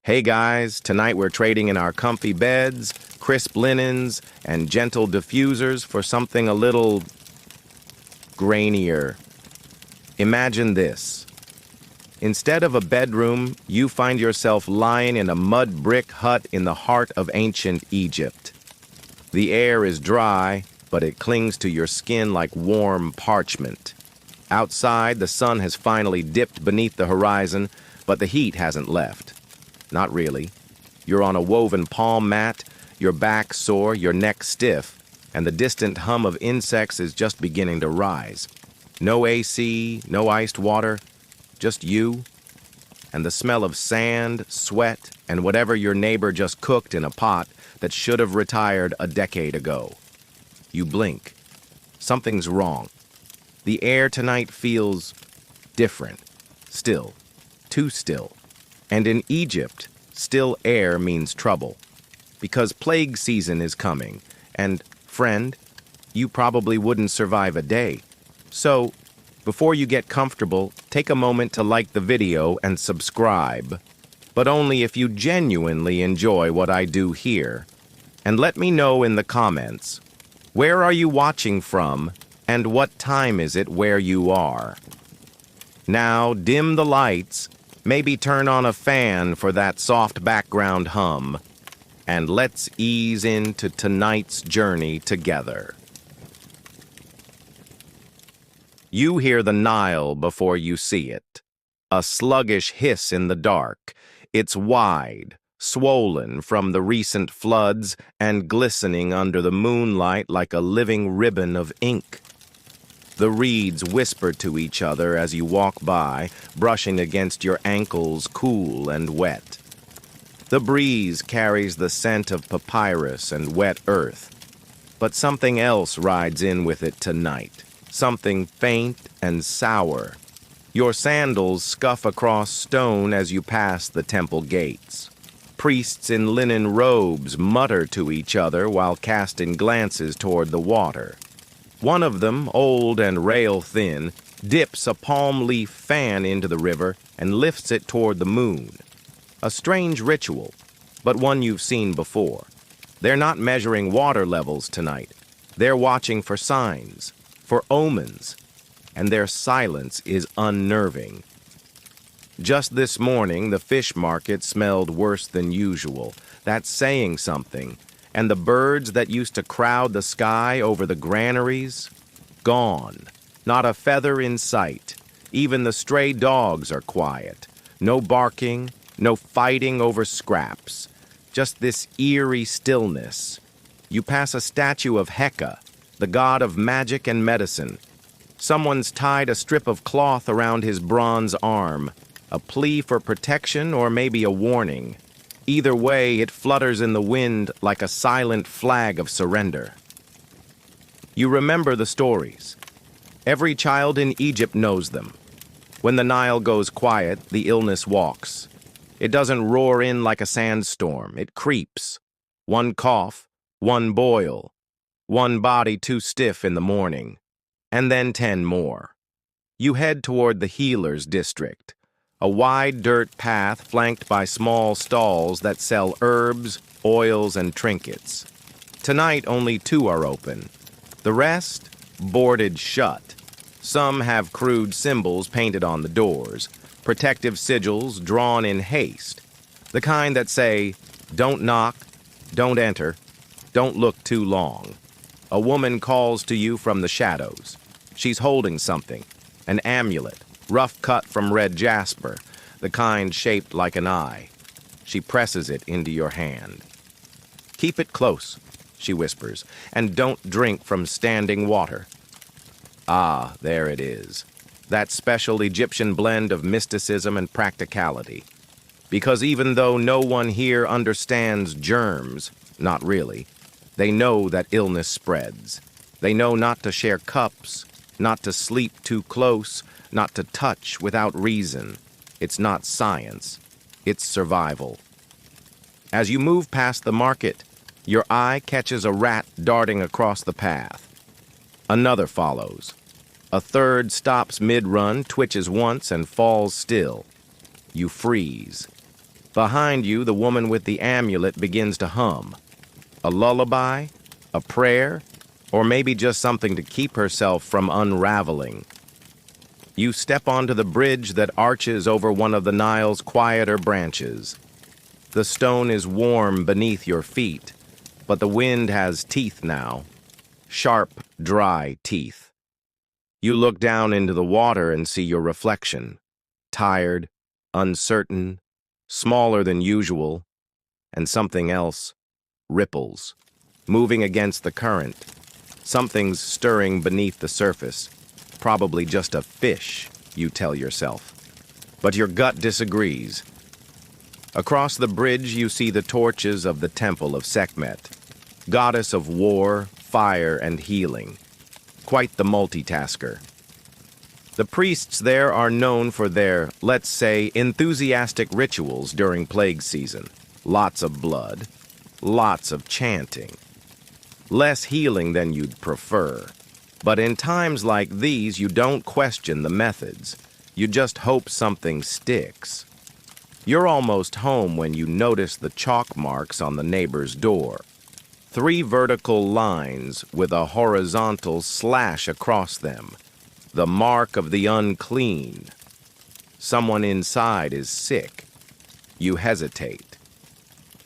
Hey guys, tonight we're trading in our comfy beds, crisp linens, and gentle diffusers for something a little grainier. Imagine this. Instead of a bedroom, you find yourself lying in a mud brick hut in the heart of ancient Egypt. The air is dry, but it clings to your skin like warm parchment. Outside, the sun has finally dipped beneath the horizon, but the heat hasn't left. Not really. You're on a woven palm mat, your back sore, your neck stiff, and the distant hum of insects is just beginning to rise. No AC, no iced water, just you, and the smell of sand, sweat, and whatever your neighbor just cooked in a pot that should have retired a decade ago. You blink. Something's wrong. The air tonight feels different. Still. Too still. And in Egypt, still air means trouble. Because plague season is coming, and, friend, you probably wouldn't survive a day. So, before you get comfortable, take a moment to like the video and subscribe. But only if you genuinely enjoy what I do here. And let me know in the comments, where are you watching from, and what time is it where you are? Now, dim the lights, maybe turn on a fan for that soft background hum, and let's ease into tonight's journey together. You hear the Nile before you see it. A sluggish hiss in the dark. It's wide, swollen from the recent floods and glistening under the moonlight like a living ribbon of ink. The reeds whisper to each other as you walk by, brushing against your ankles cool and wet. The breeze carries the scent of papyrus and wet earth. But something else rides in with it tonight. Something faint and sour. Your sandals scuff across stone as you pass the temple gates. Priests in linen robes mutter to each other while casting glances toward the water. One of them, old and rail-thin, dips a palm leaf fan into the river and lifts it toward the moon. A strange ritual, but one you've seen before. They're not measuring water levels tonight. They're watching for signs, for omens, and their silence is unnerving. Just this morning, the fish market smelled worse than usual. That's saying something. And the birds that used to crowd the sky over the granaries? Gone. Not a feather in sight. Even the stray dogs are quiet. No barking, no fighting over scraps. Just this eerie stillness. You pass a statue of Heka, the god of magic and medicine. Someone's tied a strip of cloth around his bronze arm. A plea for protection or maybe a warning. Either way, it flutters in the wind like a silent flag of surrender. You remember the stories. Every child in Egypt knows them. When the Nile goes quiet, the illness walks. It doesn't roar in like a sandstorm. It creeps. One cough, one boil, one body too stiff in the morning, and then 10 more. You head toward the healer's district. A wide dirt path flanked by small stalls that sell herbs, oils, and trinkets. Tonight, only 2 are open. The rest, boarded shut. Some have crude symbols painted on the doors, protective sigils drawn in haste, the kind that say, "Don't knock, don't enter, don't look too long." A woman calls to you from the shadows. She's holding something, an amulet. Rough cut from red jasper, the kind shaped like an eye. She presses it into your hand. "Keep it close," she whispers, "and don't drink from standing water." Ah, there it is. That special Egyptian blend of mysticism and practicality. Because even though no one here understands germs, not really, they know that illness spreads. They know not to share cups, not to sleep too close, not to touch without reason. It's not science. It's survival. As you move past the market, your eye catches a rat darting across the path. Another follows. A third stops mid-run, twitches once, and falls still. You freeze. Behind you, the woman with the amulet begins to hum. A lullaby? A prayer? Or maybe just something to keep herself from unraveling. You step onto the bridge that arches over one of the Nile's quieter branches. The stone is warm beneath your feet, but the wind has teeth now. Sharp, dry teeth. You look down into the water and see your reflection. Tired, uncertain, smaller than usual, and something else, ripples, moving against the current. Something's stirring beneath the surface. Probably just a fish, you tell yourself. But your gut disagrees. Across the bridge, you see the torches of the temple of Sekhmet, goddess of war, fire, and healing. Quite the multitasker. The priests there are known for their, let's say, enthusiastic rituals during plague season. Lots of blood, lots of chanting. Less healing than you'd prefer. But in times like these, you don't question the methods. You just hope something sticks. You're almost home when you notice the chalk marks on the neighbor's door. 3 vertical lines with a horizontal slash across them. The mark of the unclean. Someone inside is sick. You hesitate.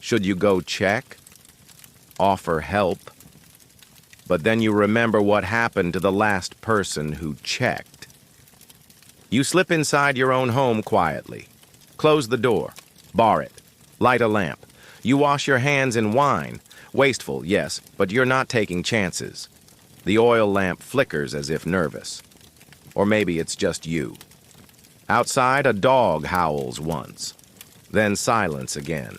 Should you go check? Offer help? But then you remember what happened to the last person who checked. You slip inside your own home quietly. Close the door. Bar it. Light a lamp. You wash your hands in wine. Wasteful, yes, but you're not taking chances. The oil lamp flickers as if nervous. Or maybe it's just you. Outside, a dog howls once. Then silence again.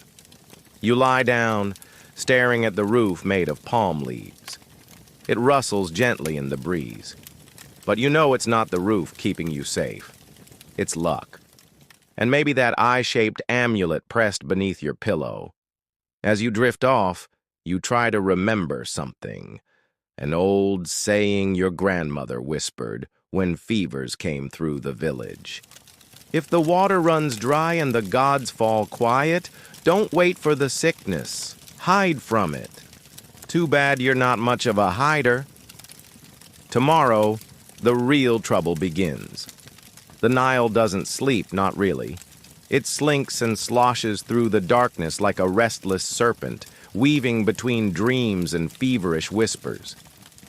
You lie down, staring at the roof made of palm leaves. It rustles gently in the breeze. But you know it's not the roof keeping you safe. It's luck. And maybe that eye-shaped amulet pressed beneath your pillow. As you drift off, you try to remember something. An old saying your grandmother whispered when fevers came through the village. If the water runs dry and the gods fall quiet, don't wait for the sickness. Hide from it. Too bad you're not much of a hider. Tomorrow, the real trouble begins. The Nile doesn't sleep, not really. It slinks and sloshes through the darkness like a restless serpent, weaving between dreams and feverish whispers.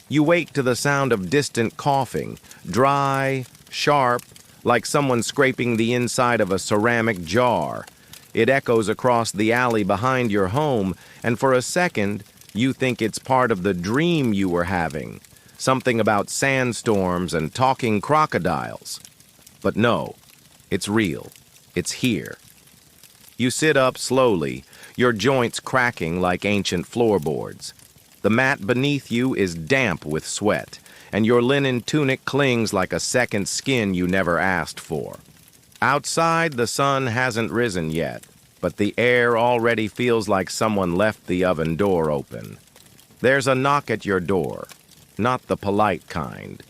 You wake to the sound of distant coughing, dry, sharp, like someone scraping the inside of a ceramic jar. It echoes across the alley behind your home, and for a second, you think it's part of the dream you were having, something about sandstorms and talking crocodiles. But no, it's real. It's here. You sit up slowly, your joints cracking like ancient floorboards. The mat beneath you is damp with sweat, and your linen tunic clings like a second skin you never asked for. Outside, the sun hasn't risen yet, but the air already feels like someone left the oven door open. There's a knock at your door, not the polite kind,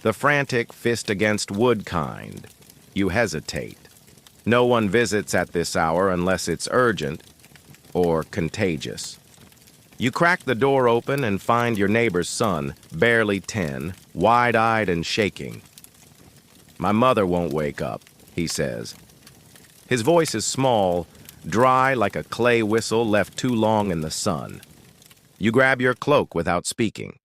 the frantic fist against wood kind. You hesitate. No one visits at this hour unless it's urgent or contagious. You crack the door open and find your neighbor's son, barely 10, wide-eyed and shaking. "My mother won't wake up," he says. His voice is small, dry like a clay whistle left too long in the sun. You grab your cloak without speaking.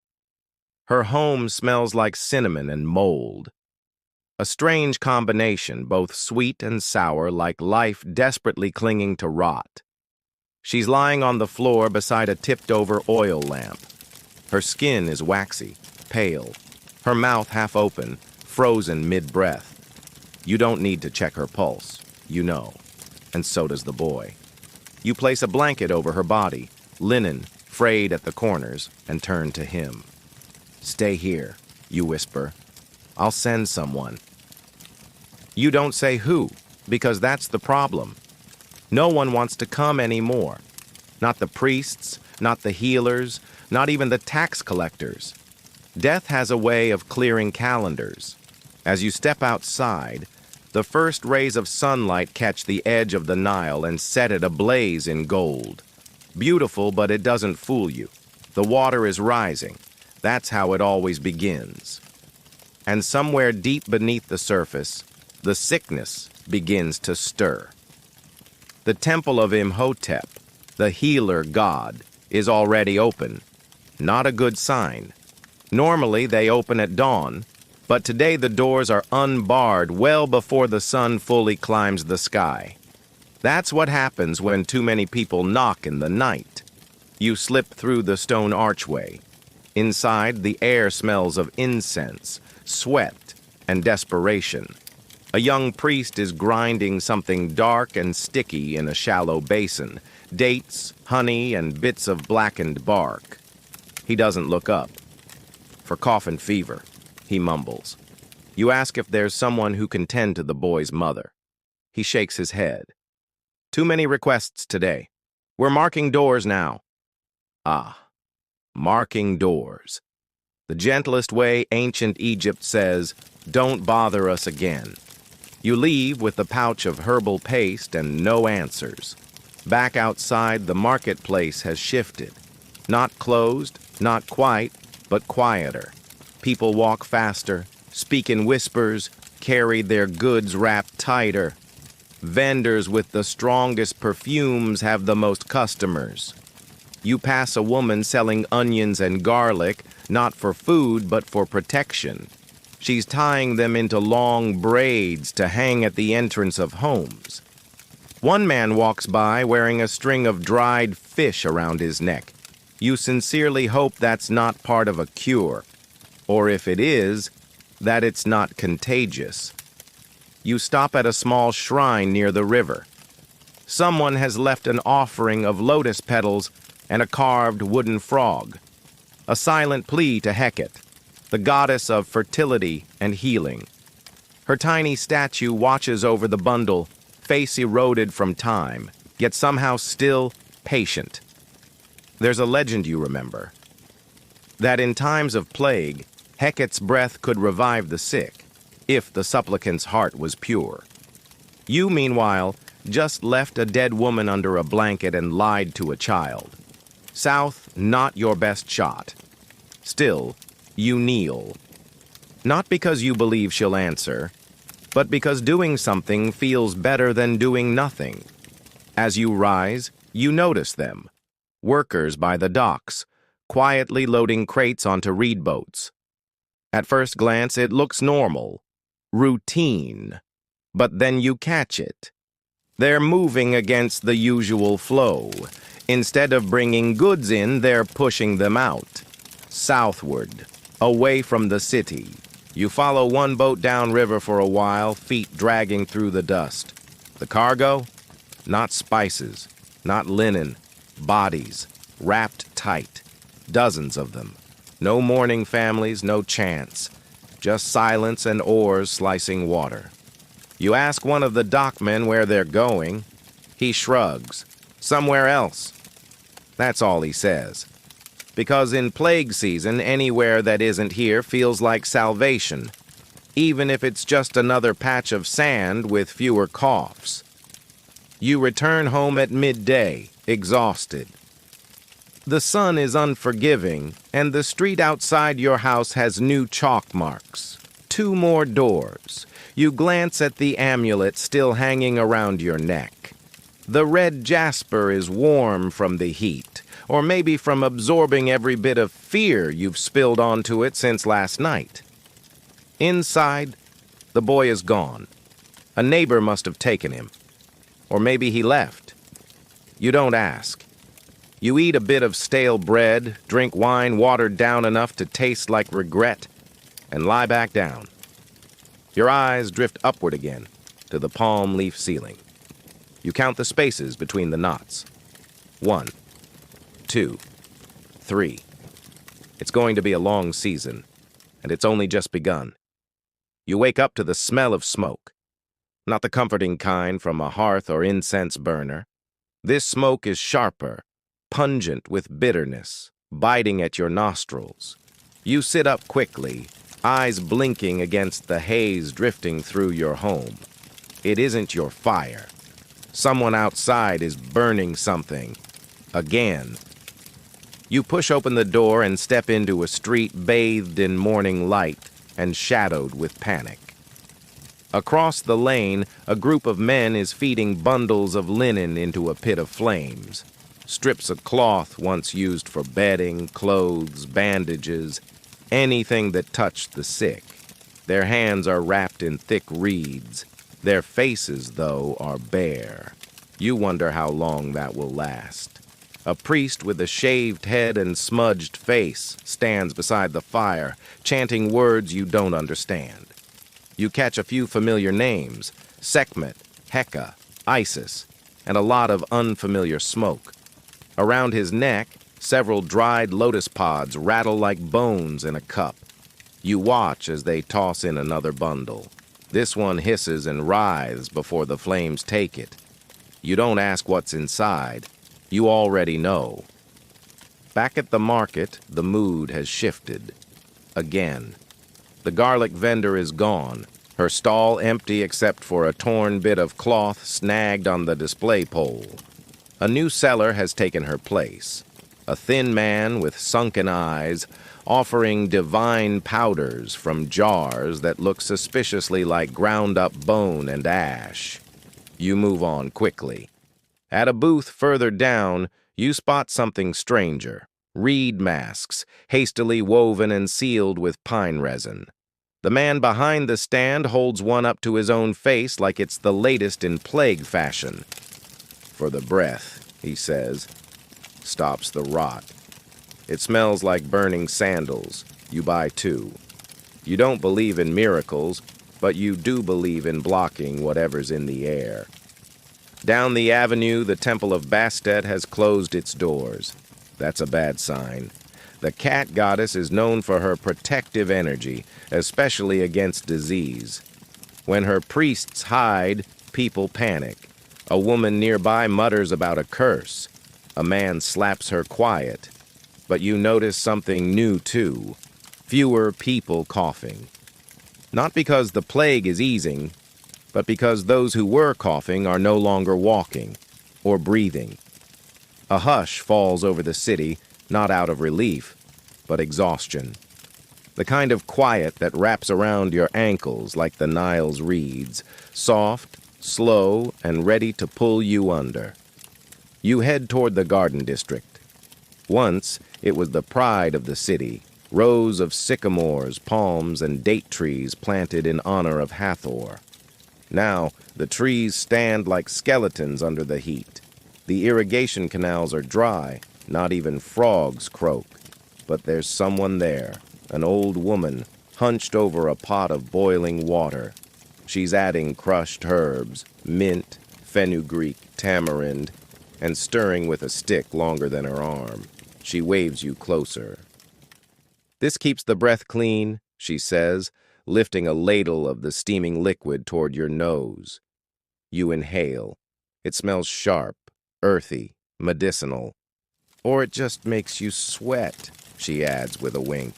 Her home smells like cinnamon and mold. A strange combination, both sweet and sour, like life desperately clinging to rot. She's lying on the floor beside a tipped-over oil lamp. Her skin is waxy, pale, her mouth half open, frozen mid-breath. You don't need to check her pulse, you know, and so does the boy. You place a blanket over her body, linen frayed at the corners, and turn to him. "Stay here," you whisper. "I'll send someone." You don't say who, because that's the problem. No one wants to come anymore. Not the priests, not the healers, not even the tax collectors. Death has a way of clearing calendars. As you step outside, The first rays of sunlight catch the edge of the Nile and set it ablaze in gold. Beautiful, but it doesn't fool you. The water is rising. That's how it always begins. And somewhere deep beneath the surface, the sickness begins to stir. The temple of Imhotep, the healer god, is already open. Not a good sign. Normally they open at dawn, but today the doors are unbarred well before the sun fully climbs the sky. That's what happens when too many people knock in the night. You slip through the stone archway. Inside, the air smells of incense, sweat, and desperation. A young priest is grinding something dark and sticky in a shallow basin, dates, honey, and bits of blackened bark. He doesn't look up. "For cough and fever," he mumbles. You ask if there's someone who can tend to the boy's mother. He shakes his head. "Too many requests today. We're marking doors now." Ah, marking doors. The gentlest way ancient Egypt says, "Don't bother us again." You leave with the pouch of herbal paste and no answers. Back outside, the marketplace has shifted. Not closed, not quite, but quieter. People walk faster, speak in whispers, carry their goods wrapped tighter. Vendors with the strongest perfumes have the most customers. You pass a woman selling onions and garlic, not for food, but for protection. She's tying them into long braids to hang at the entrance of homes. One man walks by wearing a string of dried fish around his neck. You sincerely hope that's not part of a cure, or if it is, that it's not contagious. You stop at a small shrine near the river. Someone has left an offering of lotus petals and a carved wooden frog. A silent plea to Hecate, the goddess of fertility and healing. Her tiny statue watches over the bundle, face eroded from time, yet somehow still patient. There's a legend you remember, that in times of plague, Hecate's breath could revive the sick, if the supplicant's heart was pure. You, meanwhile, just left a dead woman under a blanket and lied to a child. South, not your best shot. Still, you kneel. Not because you believe she'll answer, but because doing something feels better than doing nothing. As you rise, you notice them. Workers by the docks, quietly loading crates onto reed boats. At first glance, it looks normal, routine, but then you catch it. They're moving against the usual flow. Instead of bringing goods in, they're pushing them out. Southward, away from the city. You follow one boat downriver for a while, feet dragging through the dust. The cargo? Not spices, not linen, bodies, wrapped tight. Dozens of them. No mourning families, no chance. Just silence and oars slicing water. You ask one of the dockmen where they're going. He shrugs. Somewhere else. That's all he says. Because in plague season, anywhere that isn't here feels like salvation, even if it's just another patch of sand with fewer coughs. You return home at midday, exhausted. The sun is unforgiving, and the street outside your house has new chalk marks. 2 more doors. You glance at the amulet still hanging around your neck. The red jasper is warm from the heat, or maybe from absorbing every bit of fear you've spilled onto it since last night. Inside, the boy is gone. A neighbor must have taken him. Or maybe he left. You don't ask. You eat a bit of stale bread, drink wine watered down enough to taste like regret, and lie back down. Your eyes drift upward again to the palm leaf ceiling. You count the spaces between the knots. 1, 2, 3. It's going to be a long season, and it's only just begun. You wake up to the smell of smoke. Not the comforting kind from a hearth or incense burner. This smoke is sharper, pungent with bitterness, biting at your nostrils. You sit up quickly, eyes blinking against the haze drifting through your home. It isn't your fire. Someone outside is burning something. Again. You push open the door and step into a street bathed in morning light and shadowed with panic. Across the lane, a group of men is feeding bundles of linen into a pit of flames. Strips of cloth once used for bedding, clothes, bandages, anything that touched the sick. Their hands are wrapped in thick reeds. Their faces, though, are bare. You wonder how long that will last. A priest with a shaved head and smudged face stands beside the fire, chanting words you don't understand. You catch a few familiar names: Sekhmet, Heka, Isis, and a lot of unfamiliar smoke. Around his neck, several dried lotus pods rattle like bones in a cup. You watch as they toss in another bundle. This one hisses and writhes before the flames take it. You don't ask what's inside. You already know. Back at the market, the mood has shifted. Again. The garlic vendor is gone, her stall empty except for a torn bit of cloth snagged on the display pole. A new seller has taken her place. A thin man with sunken eyes, offering divine powders from jars that look suspiciously like ground-up bone and ash. You move on quickly. At a booth further down, you spot something stranger. Reed masks, hastily woven and sealed with pine resin. The man behind the stand holds one up to his own face like it's the latest in plague fashion. For the breath, he says. Stops the rot. It smells like burning sandals. You buy two. You don't believe in miracles, but you do believe in blocking whatever's in the air. Down the avenue, the Temple of Bastet has closed its doors. That's a bad sign. The cat goddess is known for her protective energy, especially against disease. When her priests hide, people panic. A woman nearby mutters about a curse. A man slaps her quiet. But you notice something new, too. Fewer people coughing. Not because the plague is easing, but because those who were coughing are no longer walking or breathing. A hush falls over the city, not out of relief, but exhaustion. The kind of quiet that wraps around your ankles like the Nile's reeds, soft, slow, and ready to pull you under. You head toward the garden district. Once, it was the pride of the city, rows of sycamores, palms, and date trees planted in honor of Hathor. Now, the trees stand like skeletons under the heat. The irrigation canals are dry, not even frogs croak. But there's someone there, an old woman, hunched over a pot of boiling water. She's adding crushed herbs, mint, fenugreek, tamarind, and stirring with a stick longer than her arm. She waves you closer. This keeps the breath clean, she says, lifting a ladle of the steaming liquid toward your nose. You inhale. It smells sharp, earthy, medicinal. Or it just makes you sweat, she adds with a wink.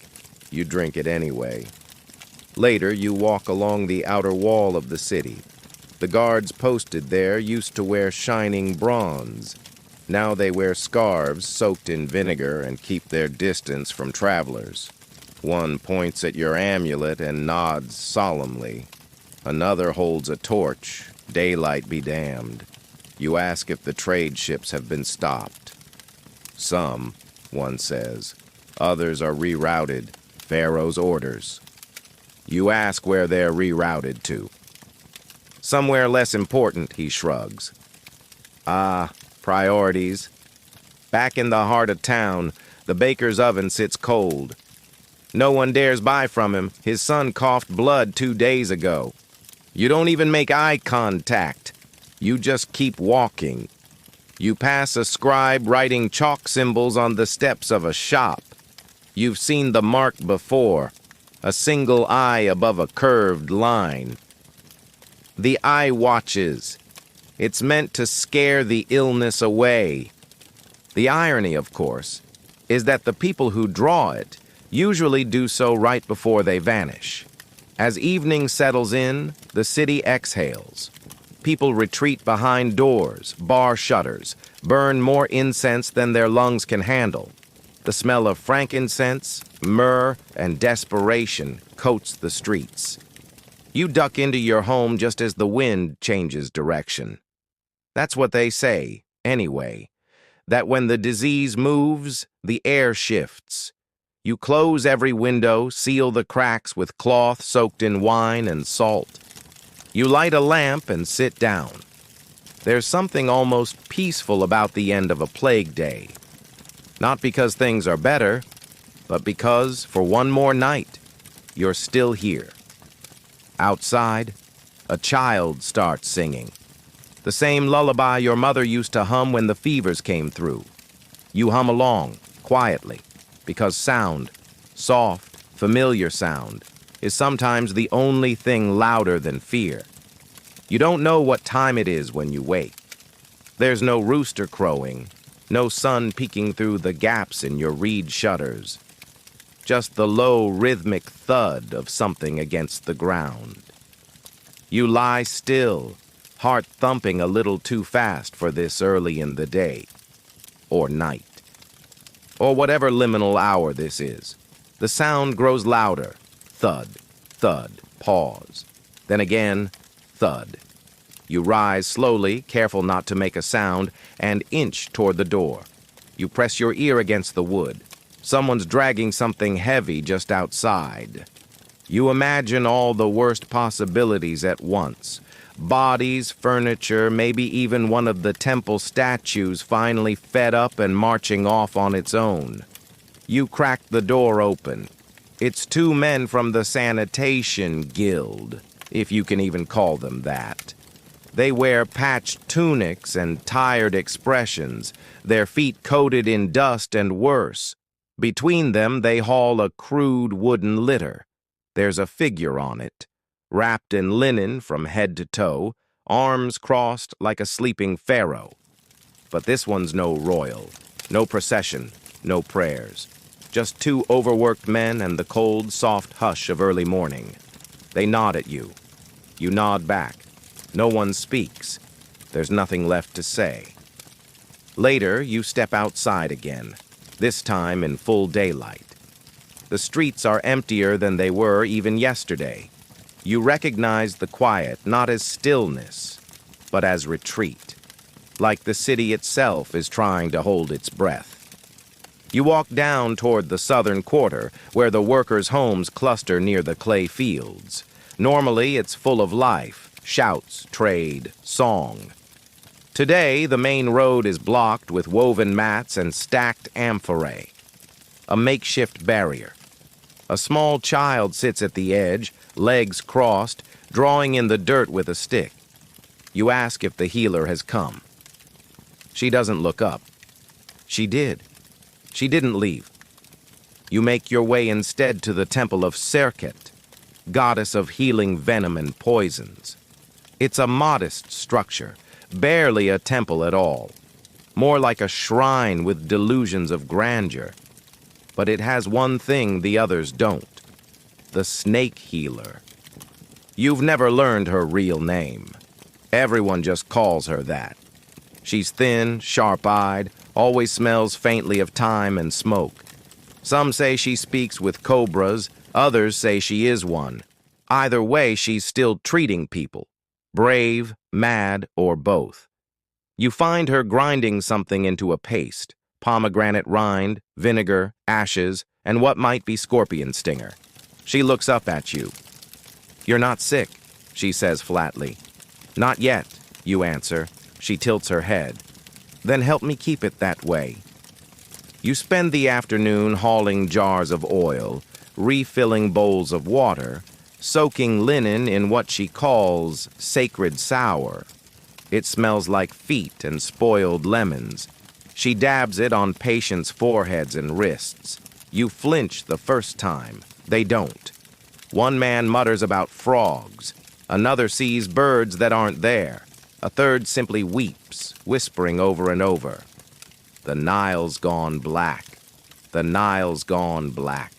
You drink it anyway. Later, you walk along the outer wall of the city. The guards posted there used to wear shining bronze. Now they wear scarves soaked in vinegar and keep their distance from travelers. One points at your amulet and nods solemnly. Another holds a torch, daylight be damned. You ask if the trade ships have been stopped. Some, one says. Others are rerouted, Pharaoh's orders. You ask where they're rerouted to. Somewhere less important, he shrugs. Ah, priorities. Back in the heart of town, the baker's oven sits cold. No one dares buy from him. His son coughed blood 2 days ago. You don't even make eye contact. You just keep walking. You pass a scribe writing chalk symbols on the steps of a shop. You've seen the mark before, a single eye above a curved line. The eye watches. It's meant to scare the illness away. The irony, of course, is that the people who draw it usually do so right before they vanish. As evening settles in, the city exhales. People retreat behind doors, bar shutters, burn more incense than their lungs can handle. The smell of frankincense, myrrh, and desperation coats the streets. You duck into your home just as the wind changes direction. That's what they say, anyway, that when the disease moves, the air shifts. You close every window, seal the cracks with cloth soaked in wine and salt. You light a lamp and sit down. There's something almost peaceful about the end of a plague day. Not because things are better, but because, for one more night, you're still here. Outside, a child starts singing. The same lullaby your mother used to hum when the fevers came through. You hum along, quietly, because sound, soft, familiar sound, is sometimes the only thing louder than fear. You don't know what time it is when you wake. There's no rooster crowing, no sun peeking through the gaps in your reed shutters. Just the low, rhythmic thud of something against the ground. You lie still, heart thumping a little too fast for this early in the day, or night, or whatever liminal hour this is. The sound grows louder. Thud, thud, pause. Then again, thud. You rise slowly, careful not to make a sound, and inch toward the door. You press your ear against the wood. Someone's dragging something heavy just outside. You imagine all the worst possibilities at once. Bodies, furniture, maybe even one of the temple statues finally fed up and marching off on its own. You crack the door open. It's two men from the sanitation guild, if you can even call them that. They wear patched tunics and tired expressions, their feet coated in dust and worse. Between them, they haul a crude wooden litter. There's a figure on it, wrapped in linen from head to toe, arms crossed like a sleeping pharaoh. But this one's no royal, no procession, no prayers. Just two overworked men and the cold, soft hush of early morning. They nod at you. You nod back. No one speaks. There's nothing left to say. Later, you step outside again, this time in full daylight. The streets are emptier than they were even yesterday. You recognize the quiet not as stillness, but as retreat, like the city itself is trying to hold its breath. You walk down toward the southern quarter, where the workers' homes cluster near the clay fields. Normally, it's full of life, shouts, trade, song. Today, the main road is blocked with woven mats and stacked amphorae, a makeshift barrier. A small child sits at the edge, legs crossed, drawing in the dirt with a stick. You ask if the healer has come. She doesn't look up. She did. She didn't leave. You make your way instead to the temple of Serket, goddess of healing venom and poisons. It's a modest structure, barely a temple at all, more like a shrine with delusions of grandeur. But it has one thing the others don't: the snake healer. You've never learned her real name. Everyone just calls her that. She's thin, sharp-eyed, always smells faintly of thyme and smoke. Some say she speaks with cobras, others say she is one. Either way, she's still treating people, brave, mad, or both. You find her grinding something into a paste: pomegranate rind, vinegar, ashes, and what might be scorpion stinger. She looks up at you. "You're not sick," she says flatly. "Not yet," you answer. She tilts her head. "Then help me keep it that way." You spend the afternoon hauling jars of oil, refilling bowls of water, soaking linen in what she calls sacred sour. It smells like feet and spoiled lemons. She dabs it on patients' foreheads and wrists. You flinch the first time. They don't. One man mutters about frogs. Another sees birds that aren't there. A third simply weeps, whispering over and over, "The Nile's gone black. The Nile's gone black."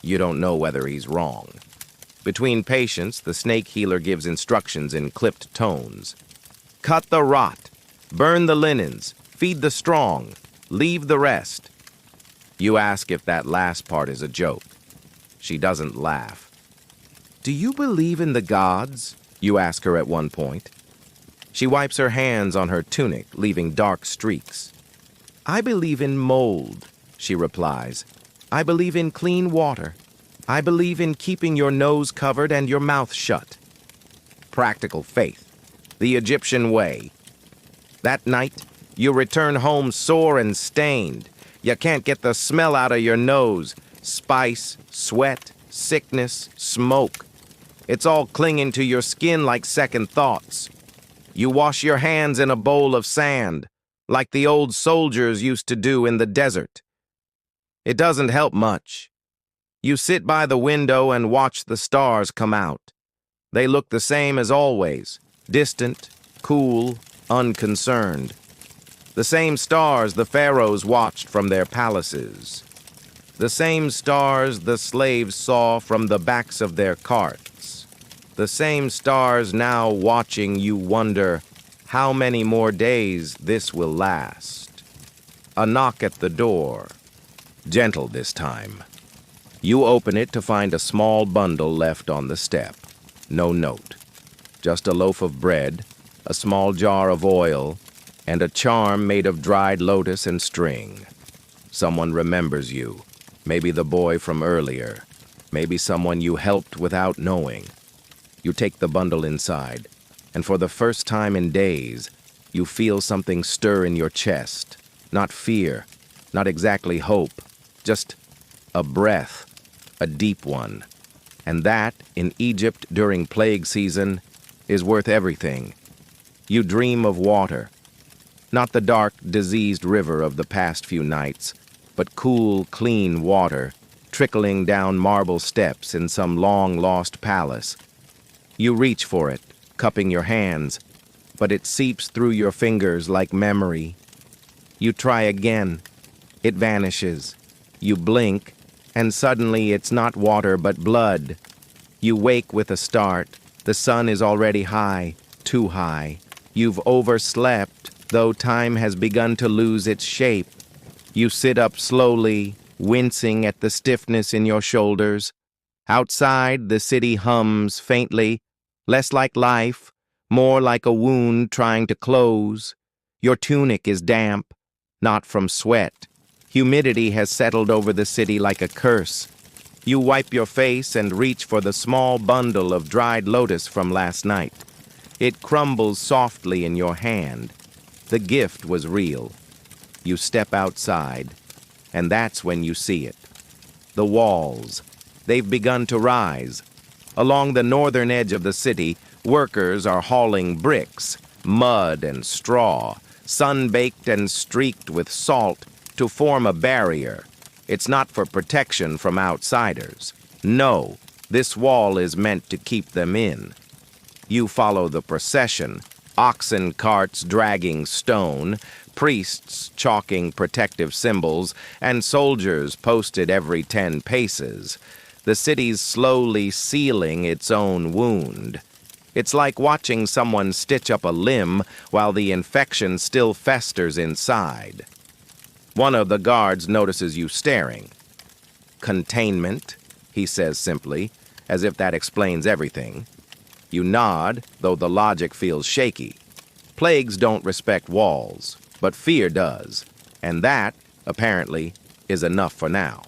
You don't know whether he's wrong. Between patients, the snake healer gives instructions in clipped tones. Cut the rot, burn the linens, feed the strong, leave the rest. You ask if that last part is a joke. She doesn't laugh. Do you believe in the gods? You ask her at one point. She wipes her hands on her tunic, leaving dark streaks. I believe in mold, she replies. I believe in clean water. I believe in keeping your nose covered and your mouth shut. Practical faith. The Egyptian way. That night, you return home sore and stained. You can't get the smell out of your nose. Spice, sweat, sickness, smoke. It's all clinging to your skin like second thoughts. You wash your hands in a bowl of sand, like the old soldiers used to do in the desert. It doesn't help much. You sit by the window and watch the stars come out. They look the same as always, distant, cool, unconcerned. The same stars the pharaohs watched from their palaces. The same stars the slaves saw from the backs of their carts. The same stars now watching you wonder how many more days this will last. A knock at the door. Gentle this time. You open it to find a small bundle left on the step. No note. Just a loaf of bread, a small jar of oil, and a charm made of dried lotus and string. Someone remembers you. Maybe the boy from earlier. Maybe someone you helped without knowing. You take the bundle inside, and for the first time in days, you feel something stir in your chest. Not fear, not exactly hope, just a breath, a deep one. And that, in Egypt during plague season, is worth everything. You dream of water. Not the dark, diseased river of the past few nights, but cool, clean water, trickling down marble steps in some long-lost palace. You reach for it, cupping your hands, but it seeps through your fingers like memory. You try again. It vanishes. You blink, and suddenly it's not water but blood. You wake with a start. The sun is already high, too high. You've overslept, though time has begun to lose its shape. You sit up slowly, wincing at the stiffness in your shoulders. Outside, the city hums faintly, less like life, more like a wound trying to close. Your tunic is damp, not from sweat. Humidity has settled over the city like a curse. You wipe your face and reach for the small bundle of dried lotus from last night. It crumbles softly in your hand. The gift was real. You step outside, and that's when you see it. The walls. They've begun to rise. Along the northern edge of the city, workers are hauling bricks, mud and straw, sun-baked and streaked with salt, to form a barrier. It's not for protection from outsiders. No, this wall is meant to keep them in. You follow the procession, oxen carts dragging stone, priests chalking protective symbols, and soldiers posted every 10 paces. The city's slowly sealing its own wound. It's like watching someone stitch up a limb while the infection still festers inside. One of the guards notices you staring. Containment, he says simply, as if that explains everything. You nod, though the logic feels shaky. Plagues don't respect walls, but fear does, and that, apparently, is enough for now.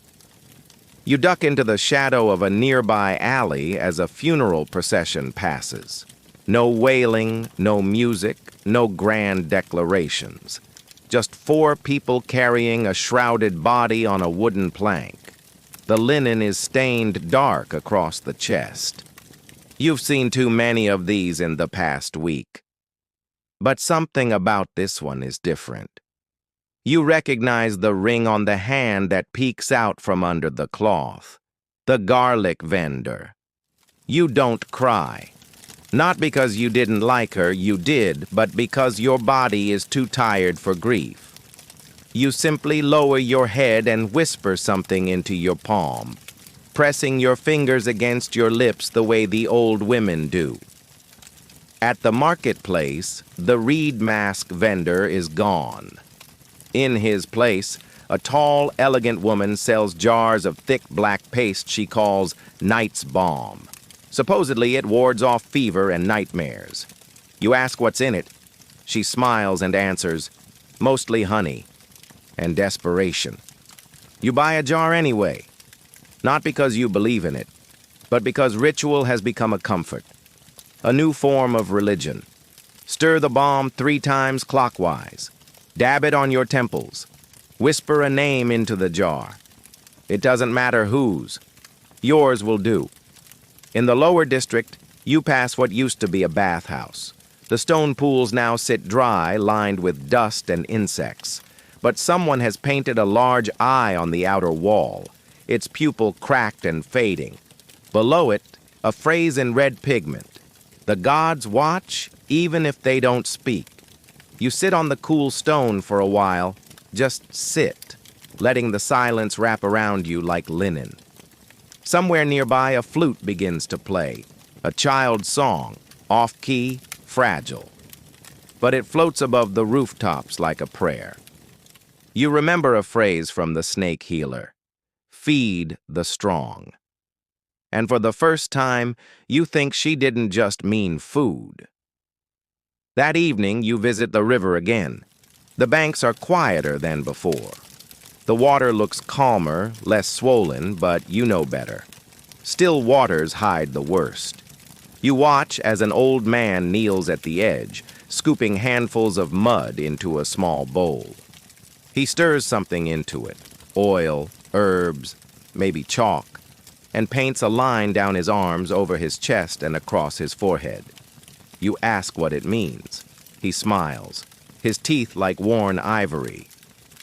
You duck into the shadow of a nearby alley as a funeral procession passes. No wailing, no music, no grand declarations. Just 4 people carrying a shrouded body on a wooden plank. The linen is stained dark across the chest. You've seen too many of these in the past week. But something about this one is different. You recognize the ring on the hand that peeks out from under the cloth. The garlic vendor. You don't cry. Not because you didn't like her, you did, but because your body is too tired for grief. You simply lower your head and whisper something into your palm. pressing your fingers against your lips the way the old women do. At the marketplace, the reed mask vendor is gone. In his place, a tall, elegant woman sells jars of thick black paste she calls Night's Balm. Supposedly, it wards off fever and nightmares. You ask what's in it. She smiles and answers, mostly honey and desperation. You buy a jar anyway, not because you believe in it, but because ritual has become a comfort, a new form of religion. Stir the balm 3 times clockwise. Dab it on your temples. Whisper a name into the jar. It doesn't matter whose. Yours will do. In the lower district, you pass what used to be a bathhouse. The stone pools now sit dry, lined with dust and insects. But someone has painted a large eye on the outer wall, its pupil cracked and fading. Below it, a phrase in red pigment. The gods watch, even if they don't speak. You sit on the cool stone for a while, just sit, letting the silence wrap around you like linen. Somewhere nearby, a flute begins to play, a child's song, off-key, fragile. But it floats above the rooftops like a prayer. You remember a phrase from the snake healer, feed the strong. And for the first time, you think she didn't just mean food. That evening, you visit the river again. The banks are quieter than before. The water looks calmer, less swollen, but you know better. Still waters hide the worst. You watch as an old man kneels at the edge, scooping handfuls of mud into a small bowl. He stirs something into it, oil, herbs, maybe chalk, and paints a line down his arms over his chest and across his forehead. You ask what it means. He smiles, his teeth like worn ivory.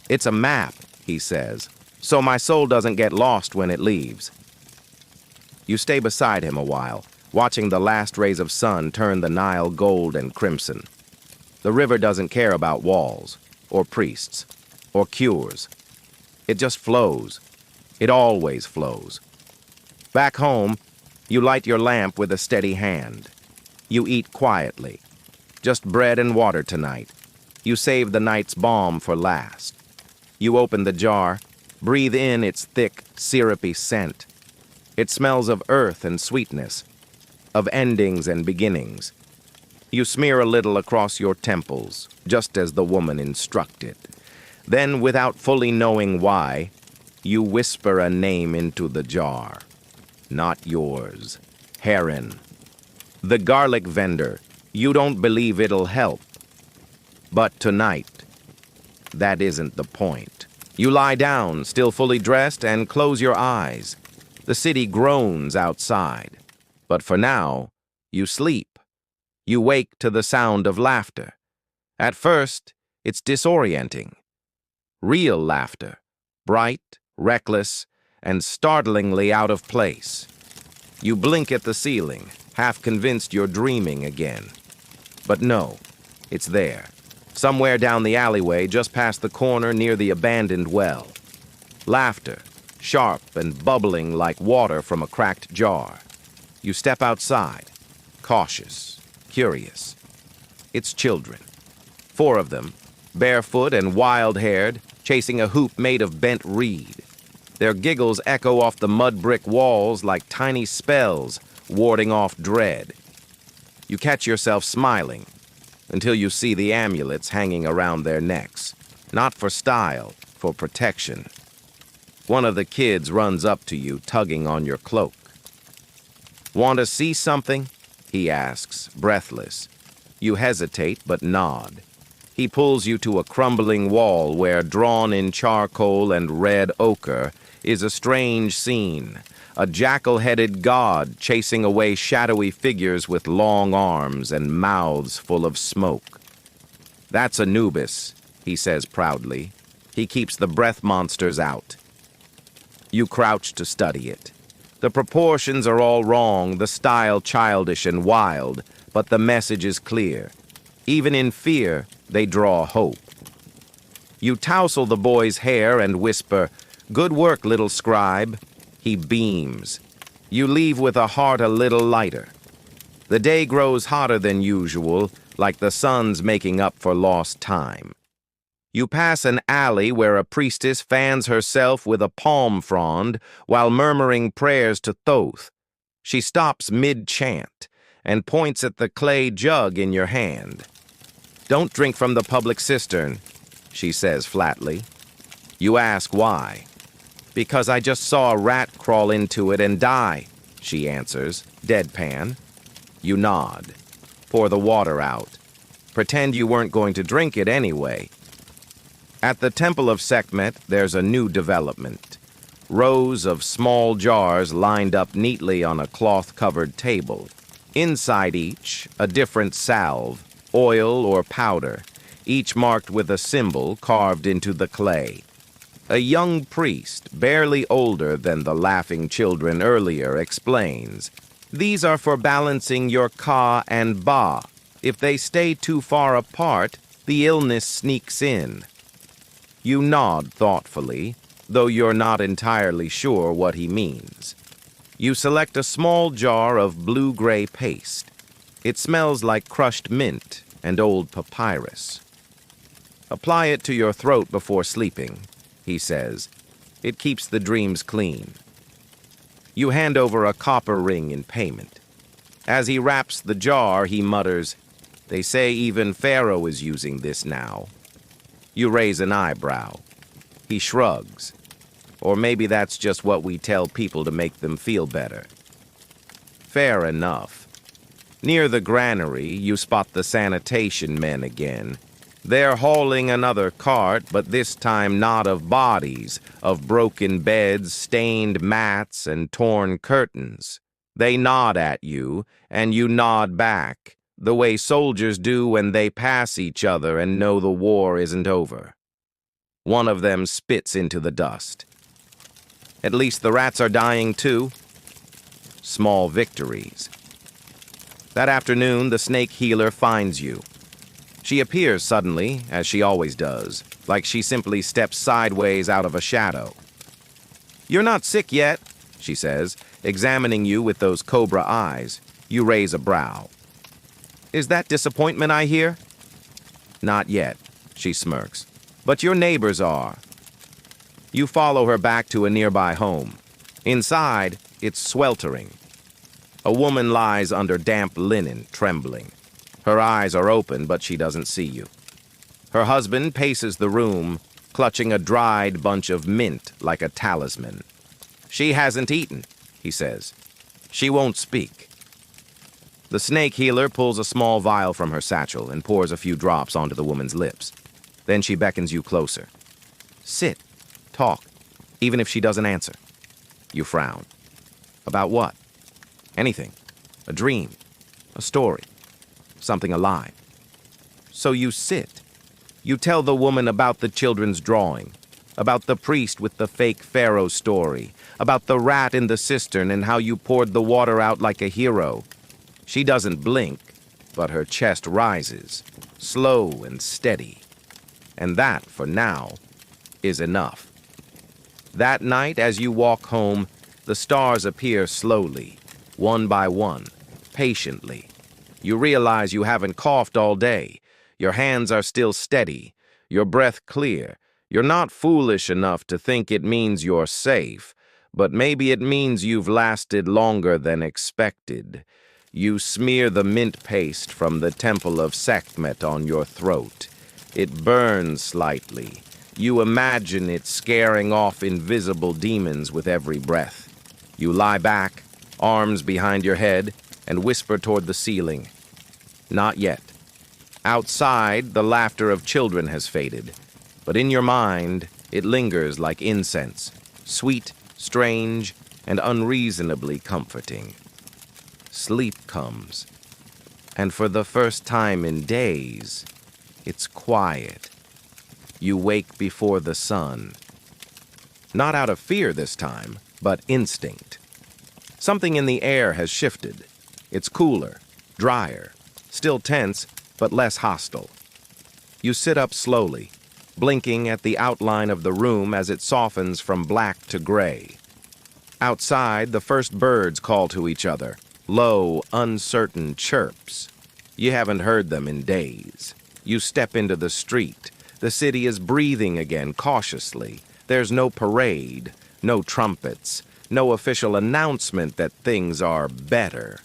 It's a map, he says, so my soul doesn't get lost when it leaves. You stay beside him a while, watching the last rays of sun turn the Nile gold and crimson. The river doesn't care about walls, or priests, or cures. It just flows. It always flows. Back home, you light your lamp with a steady hand. You eat quietly. Just bread and water tonight. You save the night's balm for last. You open the jar, breathe in its thick, syrupy scent. It smells of earth and sweetness, of endings and beginnings. You smear a little across your temples, just as the woman instructed. Then, without fully knowing why, you whisper a name into the jar. Not yours. Heron. The garlic vendor. You don't believe it'll help. But tonight, that isn't the point. You lie down, still fully dressed, and close your eyes. The city groans outside. But for now, you sleep. You wake to the sound of laughter. At first, it's disorienting. Real laughter, bright, reckless, and startlingly out of place. You blink at the ceiling, half convinced you're dreaming again. But no, it's there, somewhere down the alleyway just past the corner near the abandoned well. Laughter, sharp and bubbling like water from a cracked jar. You step outside, cautious, curious. It's children. 4 of them, barefoot and wild-haired, chasing a hoop made of bent reed. Their giggles echo off the mud brick walls like tiny spells, warding off dread. You catch yourself smiling until you see the amulets hanging around their necks. Not for style, for protection. One of the kids runs up to you, tugging on your cloak. Want to see something? He asks, breathless. You hesitate but nod. He pulls you to a crumbling wall where, drawn in charcoal and red ochre, is a strange scene. A jackal-headed god chasing away shadowy figures with long arms and mouths full of smoke. That's Anubis, he says proudly. He keeps the breath monsters out. You crouch to study it. The proportions are all wrong, the style childish and wild, but the message is clear. Even in fear, they draw hope. You tousle the boy's hair and whisper, "Good work, little scribe." He beams. You leave with a heart a little lighter. The day grows hotter than usual, like the sun's making up for lost time. You pass an alley where a priestess fans herself with a palm frond while murmuring prayers to Thoth. She stops mid-chant and points at the clay jug in your hand. "Don't drink from the public cistern," she says flatly. You ask why. "Because I just saw a rat crawl into it and die," she answers, deadpan. You nod. Pour the water out. Pretend you weren't going to drink it anyway. At the Temple of Sekhmet, there's a new development. Rows of small jars lined up neatly on a cloth-covered table. Inside each, a different salve, oil or powder, each marked with a symbol carved into the clay. A young priest, barely older than the laughing children earlier, explains, "These are for balancing your ka and ba. If they stay too far apart, the illness sneaks in." You nod thoughtfully, though you're not entirely sure what he means. You select a small jar of blue-gray paste. It smells like crushed mint and old papyrus. "Apply it to your throat before sleeping," he says. "It keeps the dreams clean." You hand over a copper ring in payment. As he wraps the jar, he mutters, "They say even Pharaoh is using this now." You raise an eyebrow. He shrugs. Or maybe that's just what we tell people to make them feel better. Fair enough. Near the granary, you spot the sanitation men again. They're hauling another cart, but this time not of bodies, of broken beds, stained mats, and torn curtains. They nod at you, and you nod back, the way soldiers do when they pass each other and know the war isn't over. One of them spits into the dust. "At least the rats are dying too." Small victories. That afternoon, the snake healer finds you. She appears suddenly, as she always does, like she simply steps sideways out of a shadow. "You're not sick yet," she says, examining you with those cobra eyes. You raise a brow. "Is that disappointment I hear?" "Not yet," she smirks. "But your neighbors are." You follow her back to a nearby home. Inside, it's sweltering. A woman lies under damp linen, trembling. Her eyes are open, but she doesn't see you. Her husband paces the room, clutching a dried bunch of mint like a talisman. "She hasn't eaten," he says. "She won't speak." The snake healer pulls a small vial from her satchel and pours a few drops onto the woman's lips. Then she beckons you closer. "Sit. Talk, even if she doesn't answer." You frown. "About what?" "Anything. A dream. A story. Something alive." So you sit. You tell the woman about the children's drawing, about the priest with the fake pharaoh story, about the rat in the cistern and how you poured the water out like a hero. She doesn't blink, but her chest rises, slow and steady. And that, for now, is enough. That night, as you walk home, the stars appear slowly, one by one, patiently. You realize you haven't coughed all day. Your hands are still steady, your breath clear. You're not foolish enough to think it means you're safe, but maybe it means you've lasted longer than expected. You smear the mint paste from the Temple of Sekhmet on your throat. It burns slightly. You imagine it scaring off invisible demons with every breath. You lie back, arms behind your head, and whisper toward the ceiling. Not yet. Outside, the laughter of children has faded, but in your mind, it lingers like incense, sweet, strange, and unreasonably comforting. Sleep comes, and for the first time in days, it's quiet. You wake before the sun. Not out of fear this time, but instinct. Something in the air has shifted. It's cooler, drier, still tense, but less hostile. You sit up slowly, blinking at the outline of the room as it softens from black to gray. Outside, the first birds call to each other, low, uncertain chirps. You haven't heard them in days. You step into the street. The city is breathing again cautiously. There's no parade, no trumpets, no official announcement that things are better.